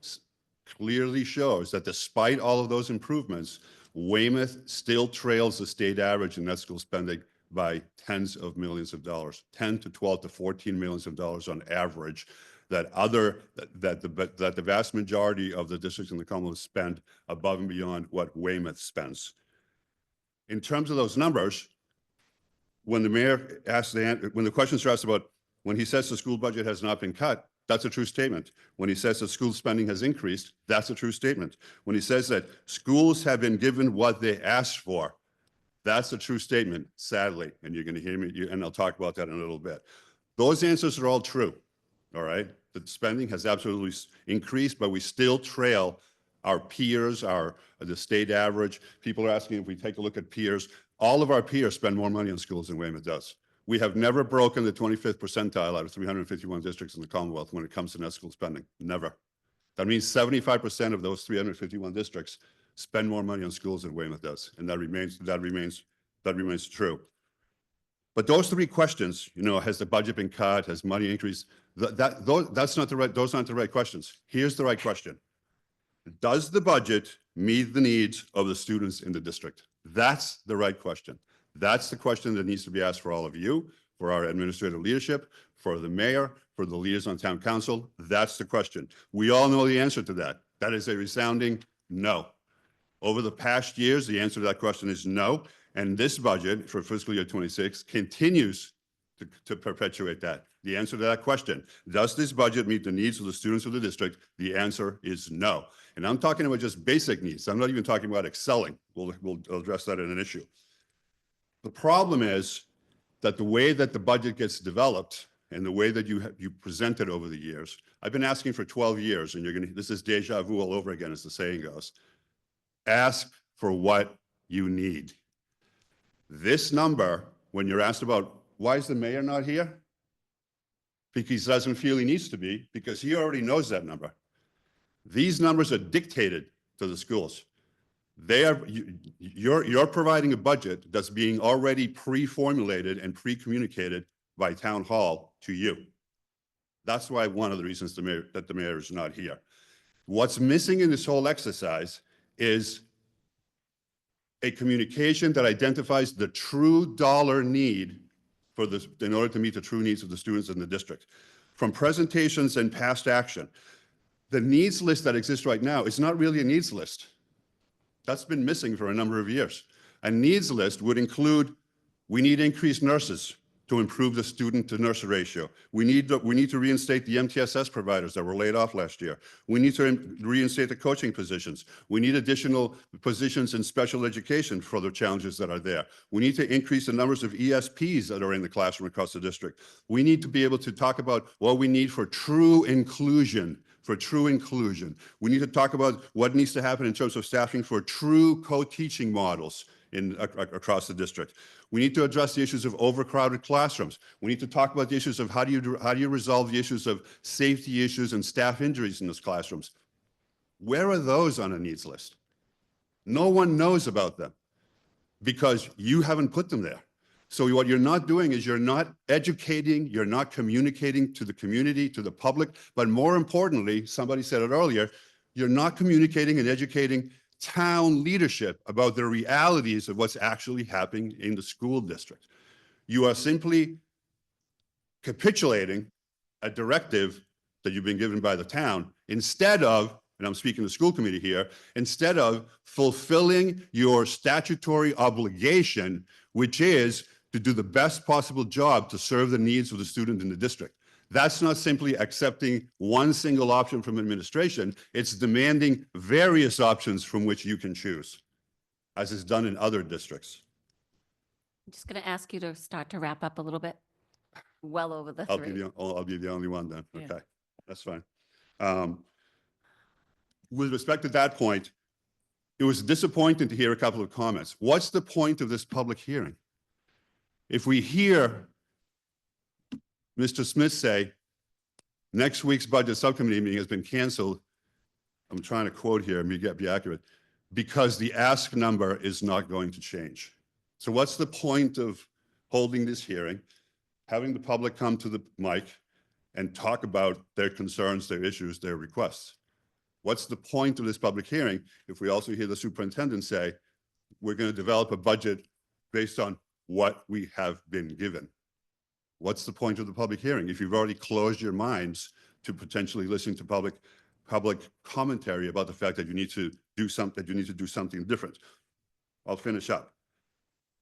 clearly shows that despite all of those improvements, Weymouth still trails the state average in net school spending by tens of millions of dollars, 10 to 12 to 14 millions of dollars on average. That the vast majority of the districts in the Commonwealth spend above and beyond what Weymouth spends. In terms of those numbers, when the mayor asks when the questions are asked about when he says the school budget has not been cut, that's a true statement. When he says that school spending has increased, that's a true statement. When he says that schools have been given what they asked for, that's a true statement, sadly. And you're going to hear me, and I'll talk about that in a little bit. Those answers are all true. All right, the spending has absolutely increased, but we still trail our peers, the state average. People are asking if we take a look at peers. All of our peers spend more money on schools than Weymouth does. We have never broken the 25th percentile out of 351 districts in the Commonwealth when it comes to net school spending. Never. That means 75% of those 351 districts spend more money on schools than Weymouth does, and that remains true. But those three questions, has the budget been cut? Has money increased? Those aren't the right questions. Here's the right question. Does the budget meet the needs of the students in the district? That's the right question. That's the question that needs to be asked for all of you, for our administrative leadership, for the mayor, for the leaders on town council. That's the question. We all know the answer to that. That is a resounding no. Over the past years, the answer to that question is no. And this budget for fiscal year 26 continues to perpetuate that. The answer to that question, does this budget meet the needs of the students of the district? The answer is no. And I'm talking about just basic needs. I'm not even talking about excelling. We'll address that in an issue. The problem is that the way that the budget gets developed and the way that you present it over the years, I've been asking for 12 years, and this is deja vu all over again, as the saying goes. Ask for what you need. This number, when you're asked about why is the mayor not here? Because he doesn't feel he needs to be, because he already knows that number. These numbers are dictated to the schools. You're providing a budget that's being already pre-formulated and pre-communicated by town hall to you. That's why one of the reasons that the mayor is not here. What's missing in this whole exercise is a communication that identifies the true dollar need for this in order to meet the true needs of the students in the district. From presentations and past action, the needs list that exists right now is not really a needs list. That's been missing for a number of years. A needs list would include, we need increased nurses. to improve the student to nurse ratio. We need to reinstate the MTSS providers that were laid off last year. We need to reinstate the coaching positions. We need additional positions in special education for the challenges that are there. We need to increase the numbers of ESPs that are in the classroom across the district. We need to be able to talk about what we need for true inclusion. We need to talk about what needs to happen in terms of staffing for true co-teaching models across the district. We need to address the issues of overcrowded classrooms. We need to talk about the issues of how do you resolve the issues of safety issues and staff injuries in those classrooms. Where are those on a needs list? No one knows about them because you haven't put them there. So what you're not doing is you're not educating, you're not communicating to the community, to the public, but more importantly, somebody said it earlier, you're not communicating and educating town leadership about the realities of what's actually happening in the school district. You are simply capitulating a directive that you've been given by the town instead of, and I'm speaking to the school committee here, instead of fulfilling your statutory obligation, which is to do the best possible job to serve the needs of the student in the district. That's not simply accepting one single option from administration, it's demanding various options from which you can choose, as is done in other districts. I'm just going to ask you to start to wrap up a little bit. Well over the I'll three. be the only one then. Yeah. Okay, that's fine. With respect to that point, it was disappointing to hear a couple of comments. What's the point of this public hearing? If we hear Mr. Smith say, next week's budget subcommittee meeting has been canceled, I'm trying to quote here, be accurate, because the ask number is not going to change. So what's the point of holding this hearing, having the public come to the mic and talk about their concerns, their issues, their requests? What's the point of this public hearing if we also hear the superintendent say, we're going to develop a budget based on what we have been given? What's the point of the public hearing if you've already closed your minds to potentially listening to public commentary about the fact that you need to do something different? I'll finish up.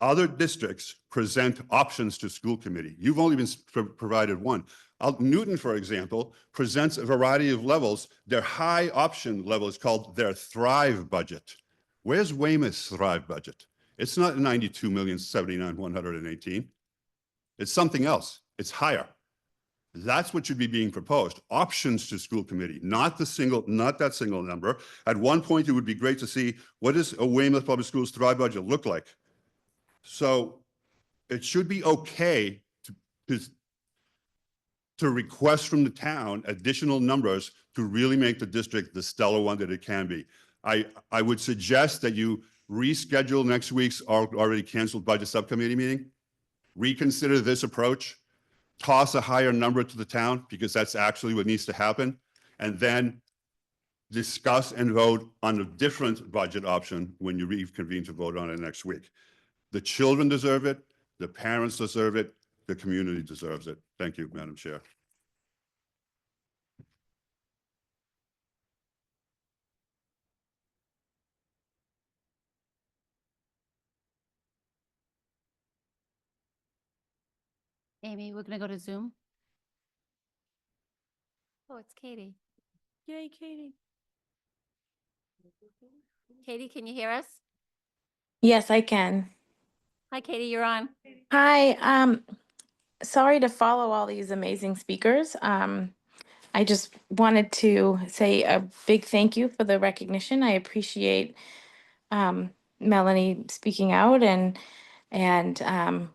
Other districts present options to school committee. You've only been provided one. Newton, for example, presents a variety of levels. Their high option level is called their Thrive budget. Where's Weymouth's Thrive budget? It's not 92,079,118. It's something else. It's higher. That's what should be being proposed. Options to school committee, not that single number. At one point, it would be great to see what does a Weymouth Public Schools Thrive budget look like. So it should be okay to request from the town additional numbers to really make the district the stellar one that it can be. I would suggest that you reschedule next week's already canceled budget subcommittee meeting, reconsider this approach, toss a higher number to the town because that's actually what needs to happen, and then discuss and vote on a different budget option when you reconvene to vote on it next week. The children deserve it, the parents deserve it, the community deserves it. Thank you, Madam Chair. Amy, we're going to go to Zoom. Oh, it's Katie. Yay, Katie. Katie, can you hear us? Yes, I can. Hi, Katie, you're on. Hi, sorry to follow all these amazing speakers. I just wanted to say a big thank you for the recognition. I appreciate Melanie speaking out and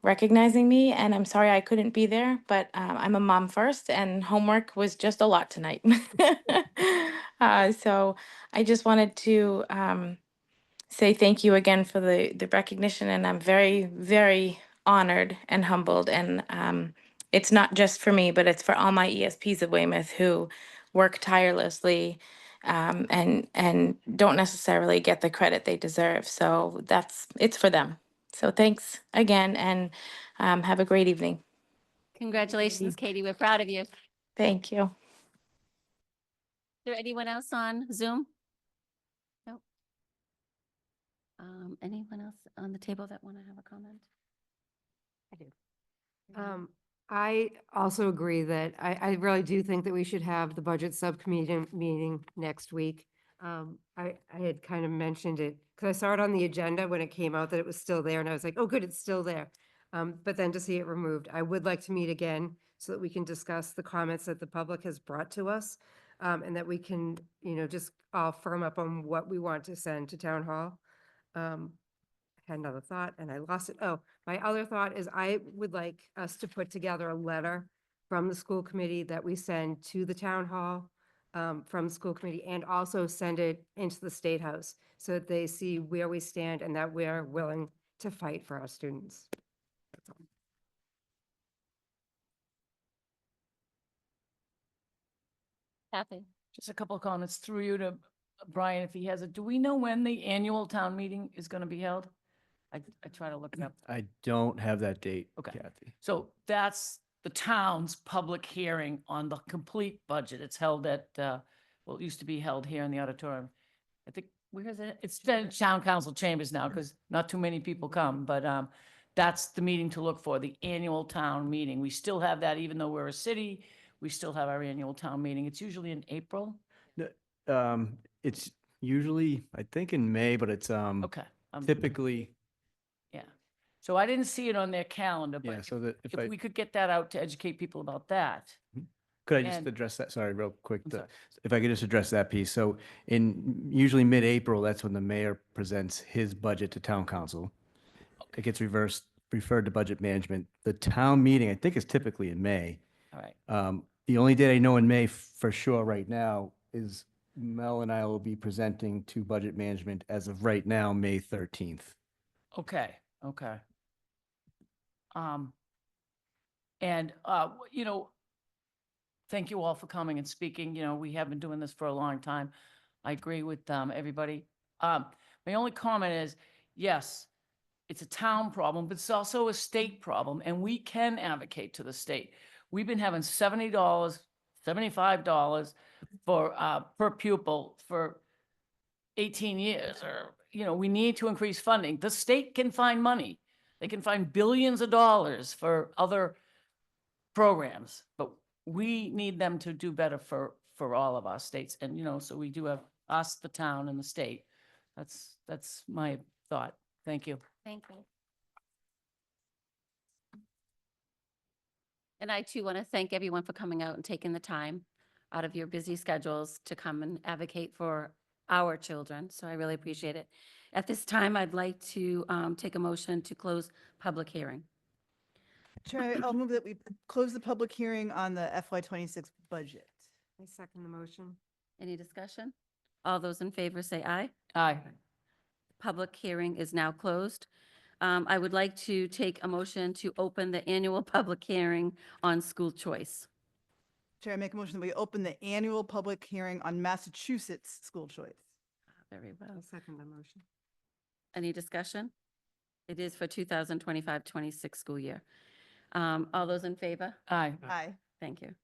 recognizing me. And I'm sorry I couldn't be there, but I'm a mom first, and homework was just a lot tonight. So I just wanted to say thank you again for the recognition, and I'm very, very honored and humbled. And it's not just for me, but it's for all my ESPs of Weymouth who work tirelessly and don't necessarily get the credit they deserve. So it's for them. So thanks again, and have a great evening. Congratulations, Katie. We're proud of you. Is Thank you. there anyone else on Zoom? Nope. Anyone else on the table that want to have a comment? I do. I also agree that I really do think that we should have the budget subcommittee meeting next week. I had kind of mentioned it, because I saw it on the agenda when it came out that it was still there, and I was like, oh, good, it's still there. But then to see it removed, I would like to meet again so that we can discuss the comments that the public has brought to us, and that we can, just all firm up on what we want to send to town hall. Had another thought and I lost it. Oh, my other thought is I would like us to put together a letter from the school committee that we send to the town hall, from the school committee, and also send it into the State House so that they see where we stand and that we're willing to fight for our students. That's all. Kathy? Just a couple of comments through you to Brian, if he has it. Do we know when the annual town meeting is going to be held? I try to look it up. I don't have that date, Okay. Kathy. So that's the town's public hearing on the complete budget. It's held at, well, it used to be held here in the auditorium. I think, where is it? It's been town council chambers now because not too many people come, but that's the meeting to look for, the annual town meeting. We still have that even though we're a city. We still have our annual town meeting. It's usually in April. No, it's usually, I think in May, but it's Okay. typically, Yeah. So I didn't see it on their calendar, yeah, but so that if we could get that out to educate people about that. could I just and- address that? Sorry, real quick. I'm sorry. If I could just address that piece. So usually mid-April, that's when the mayor presents his budget to town council. It gets referred to budget management. The town meeting, I think, is typically in May. All right. The only date I know in May for sure right now is Mel and I will be presenting to budget management as of right now, May 13th. Okay, okay. And, thank you all for coming and speaking. We have been doing this for a long time. I agree with, everybody. My only comment is, yes, it's a town problem, but it's also a state problem, and we can advocate to the state. We've been having $70, $75 for, per pupil for 18 years, or, we need to increase funding. The state can find money. They can find billions of dollars for other programs, but we need them to do better for all of our states. And, so we do have us, the town and the state. That's my thought. Thank you. Thank you. And I too want to thank everyone for coming out and taking the time out of your busy schedules to come and advocate for our children. So I really appreciate it. At this time, I'd like to take a motion to close public hearing. Chair, I'll move that we close the public hearing on the FY26 budget. I second the motion. Any discussion? All those in favor say aye. Aye. Public hearing is now closed. I would like to take a motion to open the annual public hearing on school choice. Chair, I make a motion that we open the annual public hearing on Massachusetts school choice. Very well. I second the motion. Any discussion? It is for 2025-26 school year. All those in favor? Aye. Aye. Thank you.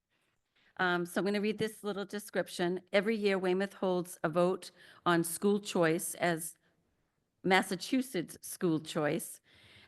So I'm going to read this little description. Every year, Weymouth holds a vote on school choice as Massachusetts school choice,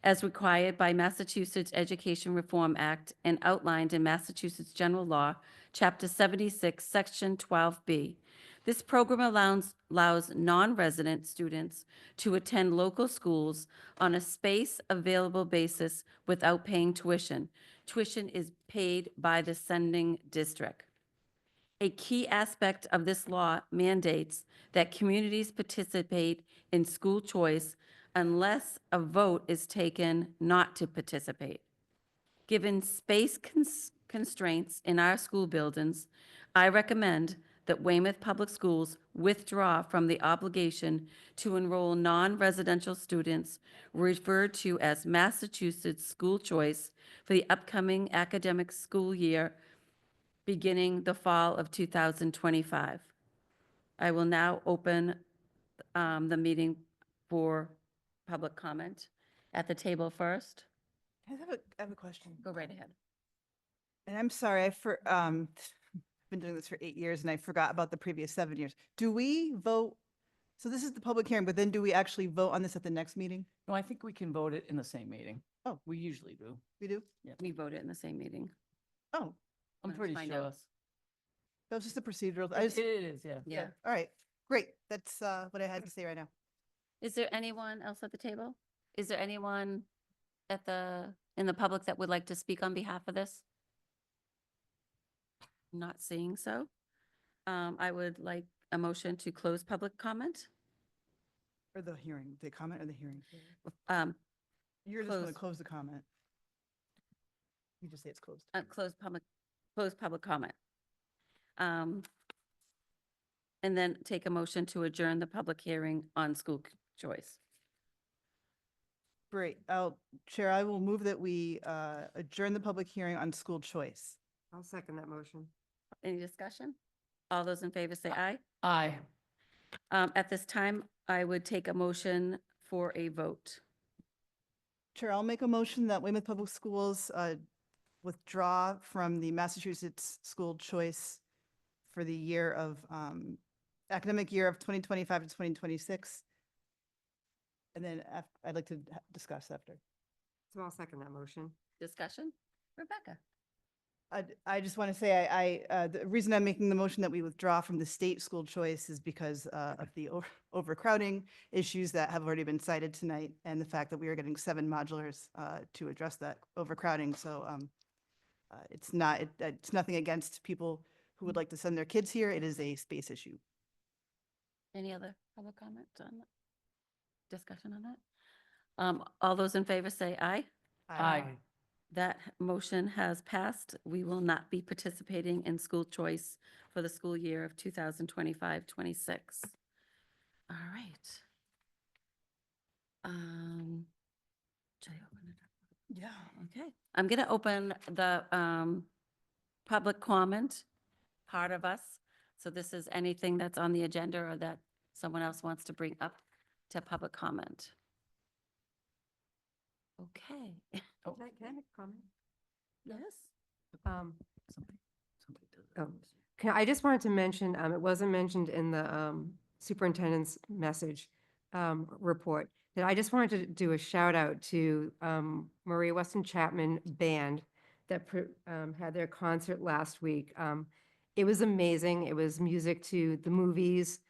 as required by Massachusetts Education Reform Act and outlined in Massachusetts General Law, Chapter 76, Section 12B. This program allows non-resident students to attend local schools on a space available basis without paying tuition. Tuition is paid by the sending district. A key aspect of this law mandates that communities participate in school choice unless a vote is taken not to participate. Given space constraints in our school buildings, I recommend that Weymouth Public Schools withdraw from the obligation to enroll non-residential students referred to as Massachusetts school choice for the upcoming academic school year beginning the fall of 2025. I will now open the meeting for public comment. At the table first. I have a question. Go right ahead. And I'm sorry, been doing this for 8 years and I forgot about the previous 7 years. Do we vote So this is the public hearing, but then do we actually vote on this at the next meeting? No, I think we can vote it in the same meeting. Oh. We usually do. We do? We voted in the same meeting. Oh, I'm Let's pretty find sure. out. that was just a procedural. It is, yeah. Yeah. All right, great. That's what I had to say right now. Is there anyone else at the table? Is there anyone in the public that would like to speak on behalf of this? Not seeing so. I would like a motion to close public comment. Or the hearing, the comment or the hearing? Um, You're just going to Close. close the comment. You just say it's closed. close public comment. And then take a motion to adjourn the public hearing on school choice. Great. Chair, I will move that we adjourn the public hearing on school choice. I'll second that motion. Any discussion? All those in favor say aye. Aye. At this time, I would take a motion for a vote. Chair, I'll make a motion that Weymouth Public Schools withdraw from the Massachusetts School Choice for the year of academic year of 2025 to 2026. And then I'd like to discuss after. So I'll second that motion. Discussion? Rebecca? I just want to say, the reason I'm making the motion that we withdraw from the state school choice is because of the overcrowding issues that have already been cited tonight and the fact that we are getting 7 modulars to address that overcrowding. So it's nothing against people who would like to send their kids here. It is a space issue. Any other public comment on that? Discussion on that? All those in favor say aye. Aye. That motion has passed. We will not be participating in school choice for the school year of 2025-26. All right. Should I open it up? Yeah. Okay. I'm going to open the public comment part of us. So this is anything that's on the agenda or that someone else wants to bring up to public comment. Okay. Can I make a comment? Yes. I just wanted to mention, it wasn't mentioned in the superintendent's message report, that I just wanted to do a shout out to Maria Weston Chapman Band that had their concert last week. It was amazing. It was music to the movies.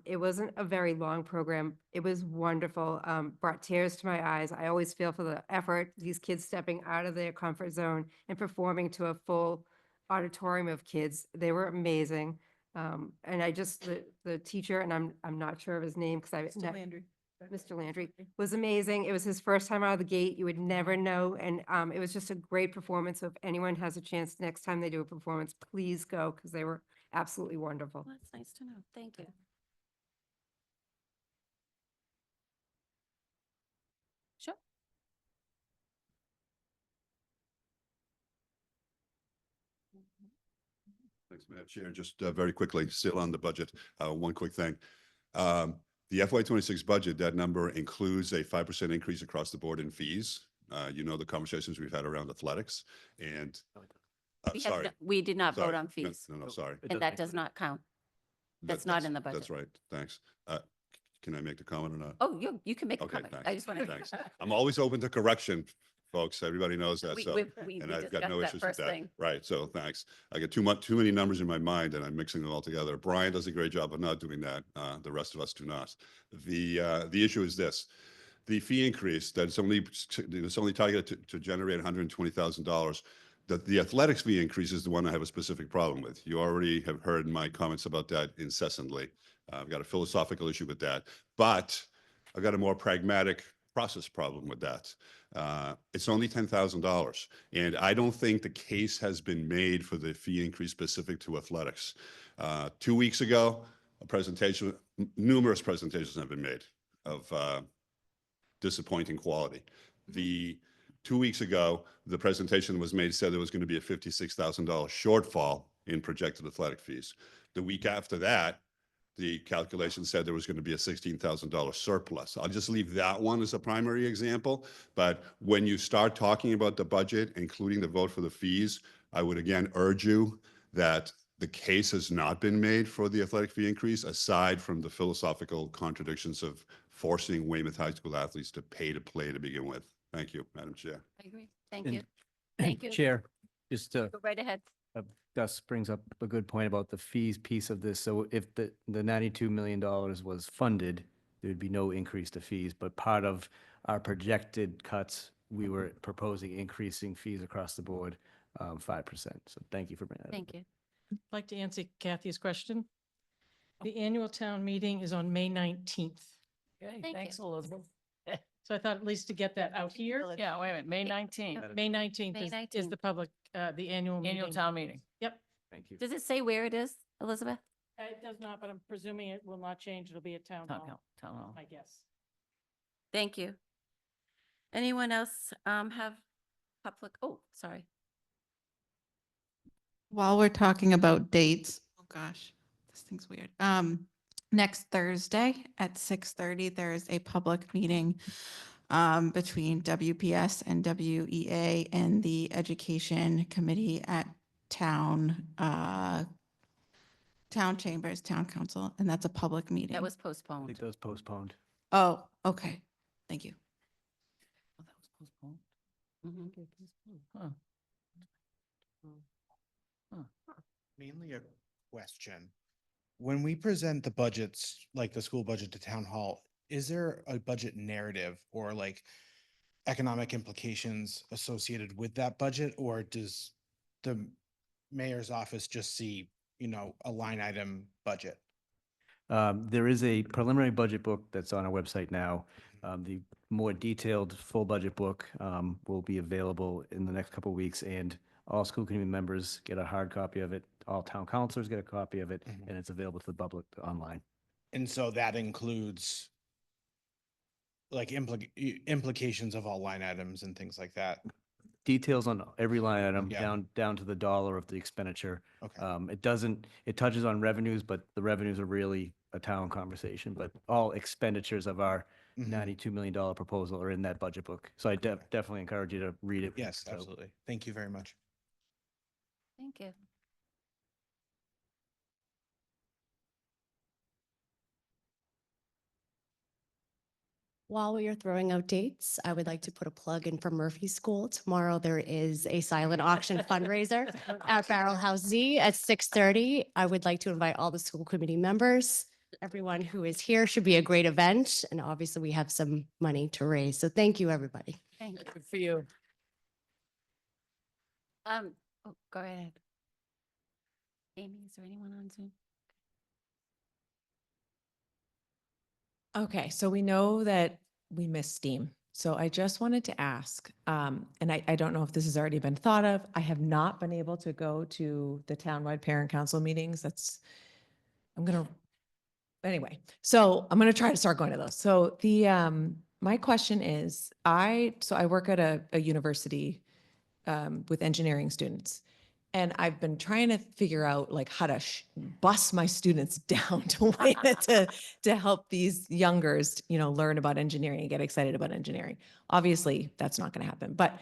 It wasn't a very long program. It was wonderful. Brought tears to my eyes. I always feel for the effort, these kids stepping out of their comfort zone and performing to a full auditorium of kids. They were amazing. And I just, the teacher, and I'm not sure of his name because Mr. Landry. Mr. Landry was amazing. It was his first time out of the gate. You would never know. And it was just a great performance. So if anyone has a chance next time they do a performance, please go because they were absolutely wonderful. Well, that's nice to know. Thank you. Sure. Thanks, Madam Chair. Just very quickly, still on the budget, one quick thing. The FY26 budget, that number includes a 5% increase across the board in fees. You know, the conversations we've had around athletics and, sorry. We did not vote Sorry. on No, fees. No, sorry. And that does not count. That's not in the budget. That's right. Thanks. Can I make the comment or not? Oh, you can make a Okay, comment. thanks. I just want to. Thanks. I'm always open to correction, folks. Everybody knows that. We- So, we and I've got discussed no that issues with first that. thing. Right. So thanks. I get too many numbers in my mind and I'm mixing them all together. Brian does a great job of not doing that. The rest of us do not. The issue is this. The fee increase it's only targeted to generate $120,000. The athletics fee increase is the one I have a specific problem with. You already have heard my comments about that incessantly. I've got a philosophical issue with that, but I've got a more pragmatic process problem with that. It's only $10,000. And I don't think the case has been made for the fee increase specific to athletics. 2 weeks ago, numerous presentations have been made of disappointing quality. The 2 weeks ago, the presentation was made, said there was going to be a $56,000 shortfall in projected athletic fees. The week after that, the calculation said there was going to be a $16,000 surplus. I'll just leave that one as a primary example. But when you start talking about the budget, including the vote for the fees, I would again urge you that the case has not been made for the athletic fee increase, aside from the philosophical contradictions of forcing Weymouth High School athletes to pay to play to begin with. Thank you, Madam Chair. I agree. Thank And- you. Thank you. Chair, just Go right ahead. Gus brings up a good point about the fees piece of this. So if the $92 million was funded, there'd be no increase to fees, but part of our projected cuts, we were proposing increasing fees across the board, 5%. So thank you for bringing that up. Thank you. I'd like to answer Kathy's question. The annual town meeting is on May 19th. Okay, Thank thanks, you. Elizabeth. So I thought at least to get that out here. Yeah, wait a minute, May 19th, May 19th May is 19th. the public, the annual meeting. annual town meeting. Yep. Thank you. Does it say where it is, Elizabeth? It does not, but I'm presuming it will not change. It'll be at town hall, Town hall. I guess. Thank you. Anyone else have public, oh, sorry. While we're talking about dates, oh gosh, this thing's weird. Next Thursday at 6:30, there is a public meeting between WPS and WEA and the Education Committee at Town Chambers, Town Council, and that's a public meeting. That was I postponed. think that was postponed. Oh, okay. Thank you. Oh, that was postponed. Mhm. Okay, postponed. Huh. Mainly a question. When we present the budgets, like the school budget to town hall, is there a budget narrative or like economic implications associated with that budget? Or does the mayor's office just see, a line item budget? There is a preliminary budget book that's on our website now. The more detailed full budget book will be available in the next couple of weeks, and all school committee members get a hard copy of it. All town councilors get a copy of it, and it's available to the public online. And so that includes like implications of all line items and things like that. Details on every line item, Yeah. down to the dollar of the expenditure. Okay. It touches on revenues, but the revenues are really a town conversation. But all expenditures of our Mhm. $92 million proposal are in that budget book. So I definitely encourage you to read it. Yes, So- absolutely. Thank you very much. Thank you. While we are throwing out dates, I would like to put a plug in for Murphy School. Tomorrow, there is a silent auction fundraiser at Barrel House Z at 6:30. I would like to invite all the school committee members. Everyone who is here should be a great event, and obviously we have some money to raise. So thank you, everybody. Thank you. Good for you. Oh, go ahead. Amy, is there anyone on Zoom? Okay, so we know that we miss STEAM. So I just wanted to ask, and I don't know if this has already been thought of. I have not been able to go to the townwide parent council meetings. Anyway, so I'm gonna try to start going to those. So my question is, I work at a university with engineering students. And I've been trying to figure out like how to bus my students down to Weymouth to help these youngers, learn about engineering and get excited about engineering. Obviously, that's not going to happen. But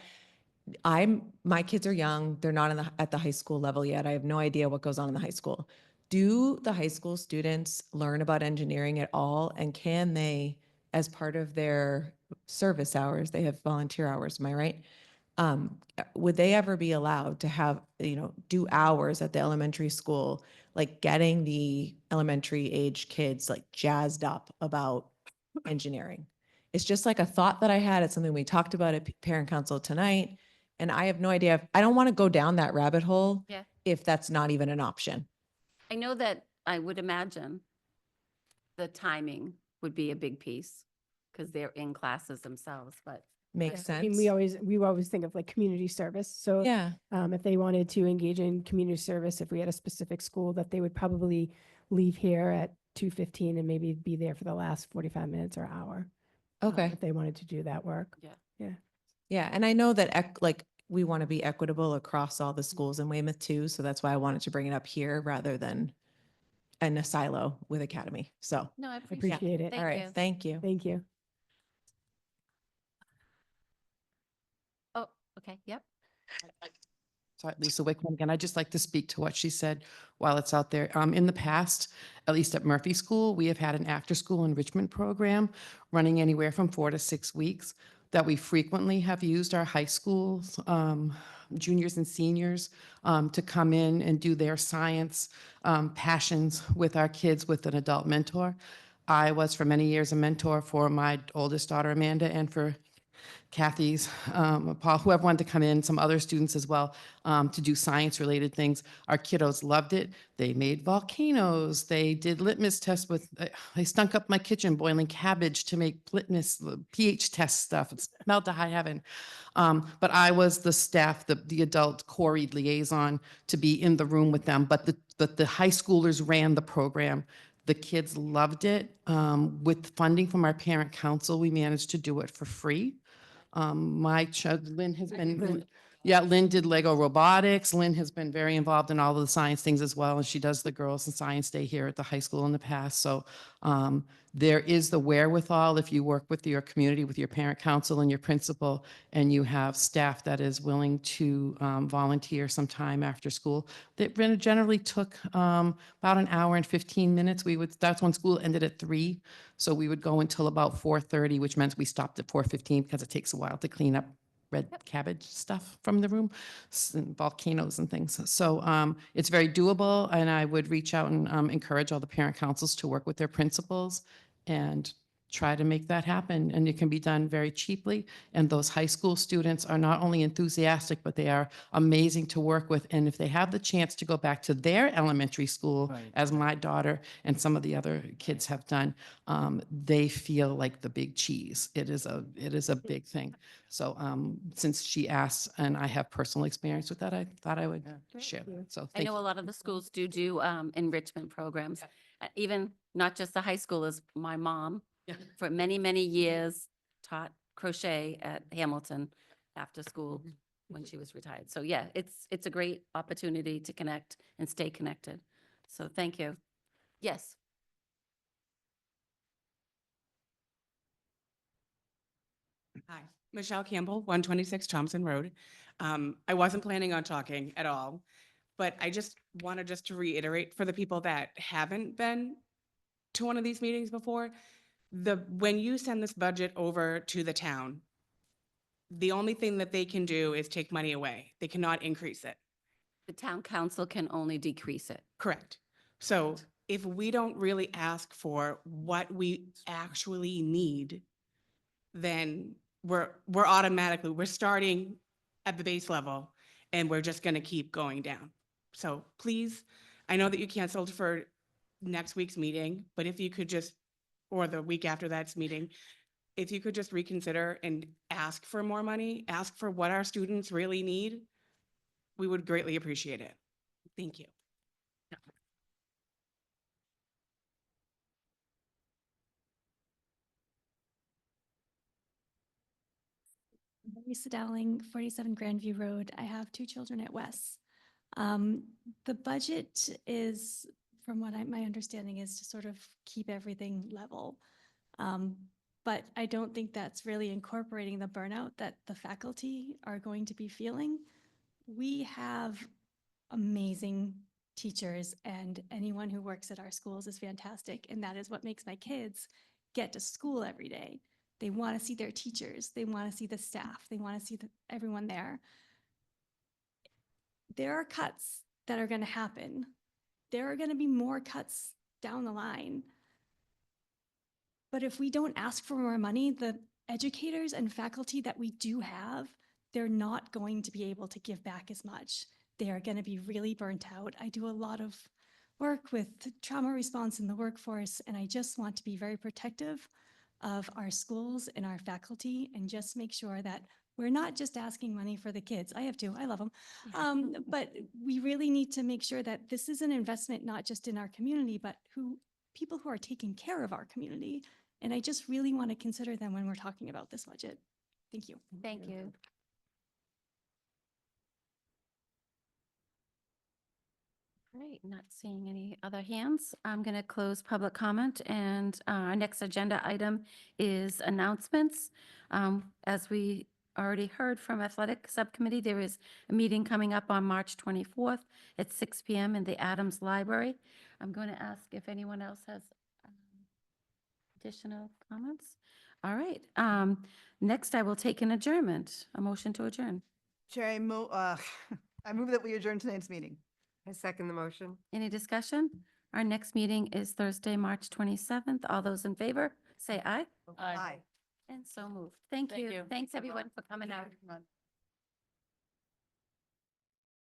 my kids are young. They're not at the high school level yet. I have no idea what goes on in the high school. Do the high school students learn about engineering at all? And can they, as part of their service hours, they have volunteer hours, am I right? Would they ever be allowed to have, do hours at the elementary school, like getting the elementary age kids like jazzed up about engineering? It's just like a thought that I had. It's something we talked about at parent council tonight. And I have no idea. I don't want to go down that rabbit hole Yeah. if that's not even an option. I know that I would imagine the timing would be a big piece because they're in classes themselves, but Makes I mean, sense. we always think of like community service. So Yeah. if they wanted to engage in community service, if we had a specific school, that they would probably leave here at 2:15 and maybe be there for the last 45 minutes or hour. Okay. If they wanted to do that work. Yeah. Yeah. Yeah, and I know that we want to be equitable across all the schools in Weymouth too, so that's why I wanted to bring it up here rather than in a silo with Academy. So, no, I Appreciate it. all right, thank you. Thank you. Oh, okay, yep. Sorry, Lisa Wickman again. I'd just like to speak to what she said while it's out there. In the past, at least at Murphy School, we have had an after-school enrichment program running anywhere from 4 to 6 weeks that we frequently have used our high schools, juniors and seniors, to come in and do their science passions with our kids with an adult mentor. I was for many years a mentor for my oldest daughter, Amanda, and for Kathy's, Paul, whoever wanted to come in, some other students as well, to do science-related things. Our kiddos loved it. They made volcanoes. They did litmus tests with, they stunk up my kitchen boiling cabbage to make litmus pH test stuff. It smelled to high heaven. But I was the staff, the adult Corey liaison to be in the room with them. But the high schoolers ran the program. The kids loved it. With funding from our parent council, we managed to do it for free. My child, Lynn has been, yeah, Lynn did Lego robotics. Lynn has been very involved in all of the science things as well, and she does the Girls in Science Day here at the high school in the past. So there is the wherewithal if you work with your community, with your parent council and your principal, and you have staff that is willing to volunteer some time after school. That generally took about an hour and 15 minutes. That's when school ended at 3. So we would go until about 4:30, which meant we stopped at 4:15 because it takes a while to clean up red cabbage stuff from the room, and volcanoes and things. So it's very doable, and I would reach out and encourage all the parent councils to work with their principals and try to make that happen. And it can be done very cheaply. And those high school students are not only enthusiastic, but they are amazing to work with. And if they have the chance to go back to their elementary school, Right. as my daughter and some of the other kids have done, they feel like the big cheese. It is a big thing. So since she asked, and I have personal experience with that, I thought I would share that. So I thank know you. a lot of the schools do enrichment programs. Even not just the high schoolers, my mom Yeah. for many, many years taught crochet at Hamilton after school when she was retired. So yeah, it's a great opportunity to connect and stay connected. So thank you. Yes. Hi, Michelle Campbell, 126 Thompson Road. I wasn't planning on talking at all, but I just wanted to reiterate for the people that haven't been to one of these meetings before, when you send this budget over to the town, the only thing that they can do is take money away. They cannot increase it. The town council can only decrease it. Correct. So if we don't really ask for what we actually need, then we're starting at the base level and we're just going to keep going down. So please, I know that you canceled for next week's meeting, but if you could just, or the week after that's meeting, if you could just reconsider and ask for more money, ask for what our students really need, we would greatly appreciate it. Thank you. Lisa Dowling, 47 Grandview Road. I have 2 children at West. The budget is, from what my understanding is, to sort of keep everything level. But I don't think that's really incorporating the burnout that the faculty are going to be feeling. We have amazing teachers, and anyone who works at our schools is fantastic. And that is what makes my kids get to school every day. They want to see their teachers. They want to see the staff. They want to see everyone there. There are cuts that are going to happen. There are going to be more cuts down the line. But if we don't ask for more money, the educators and faculty that we do have, they're not going to be able to give back as much. They are going to be really burnt out. I do a lot of work with trauma response in the workforce, and I just want to be very protective of our schools and our faculty and just make sure that we're not just asking money for the kids. I have 2, I love them. But we really need to make sure that this is an investment not just in our community, but people who are taking care of our community. And I just really want to consider them when we're talking about this budget. Thank you. Thank you. Great, not seeing any other hands. I'm going to close public comment, and our next agenda item is announcements. As we already heard from Athletic Subcommittee. There is a meeting coming up on March 24th at 6 PM in the Adams Library. I'm going to ask if anyone else has additional comments. All right. Next, I will take an adjournment, a motion to adjourn. Chair, I move that we adjourn tonight's meeting. I second the motion. Any discussion? Our next meeting is Thursday, March 27th. All those in favor, say aye. Aye. And so moved. Thank Thank you. you. Thanks, everyone, for coming out.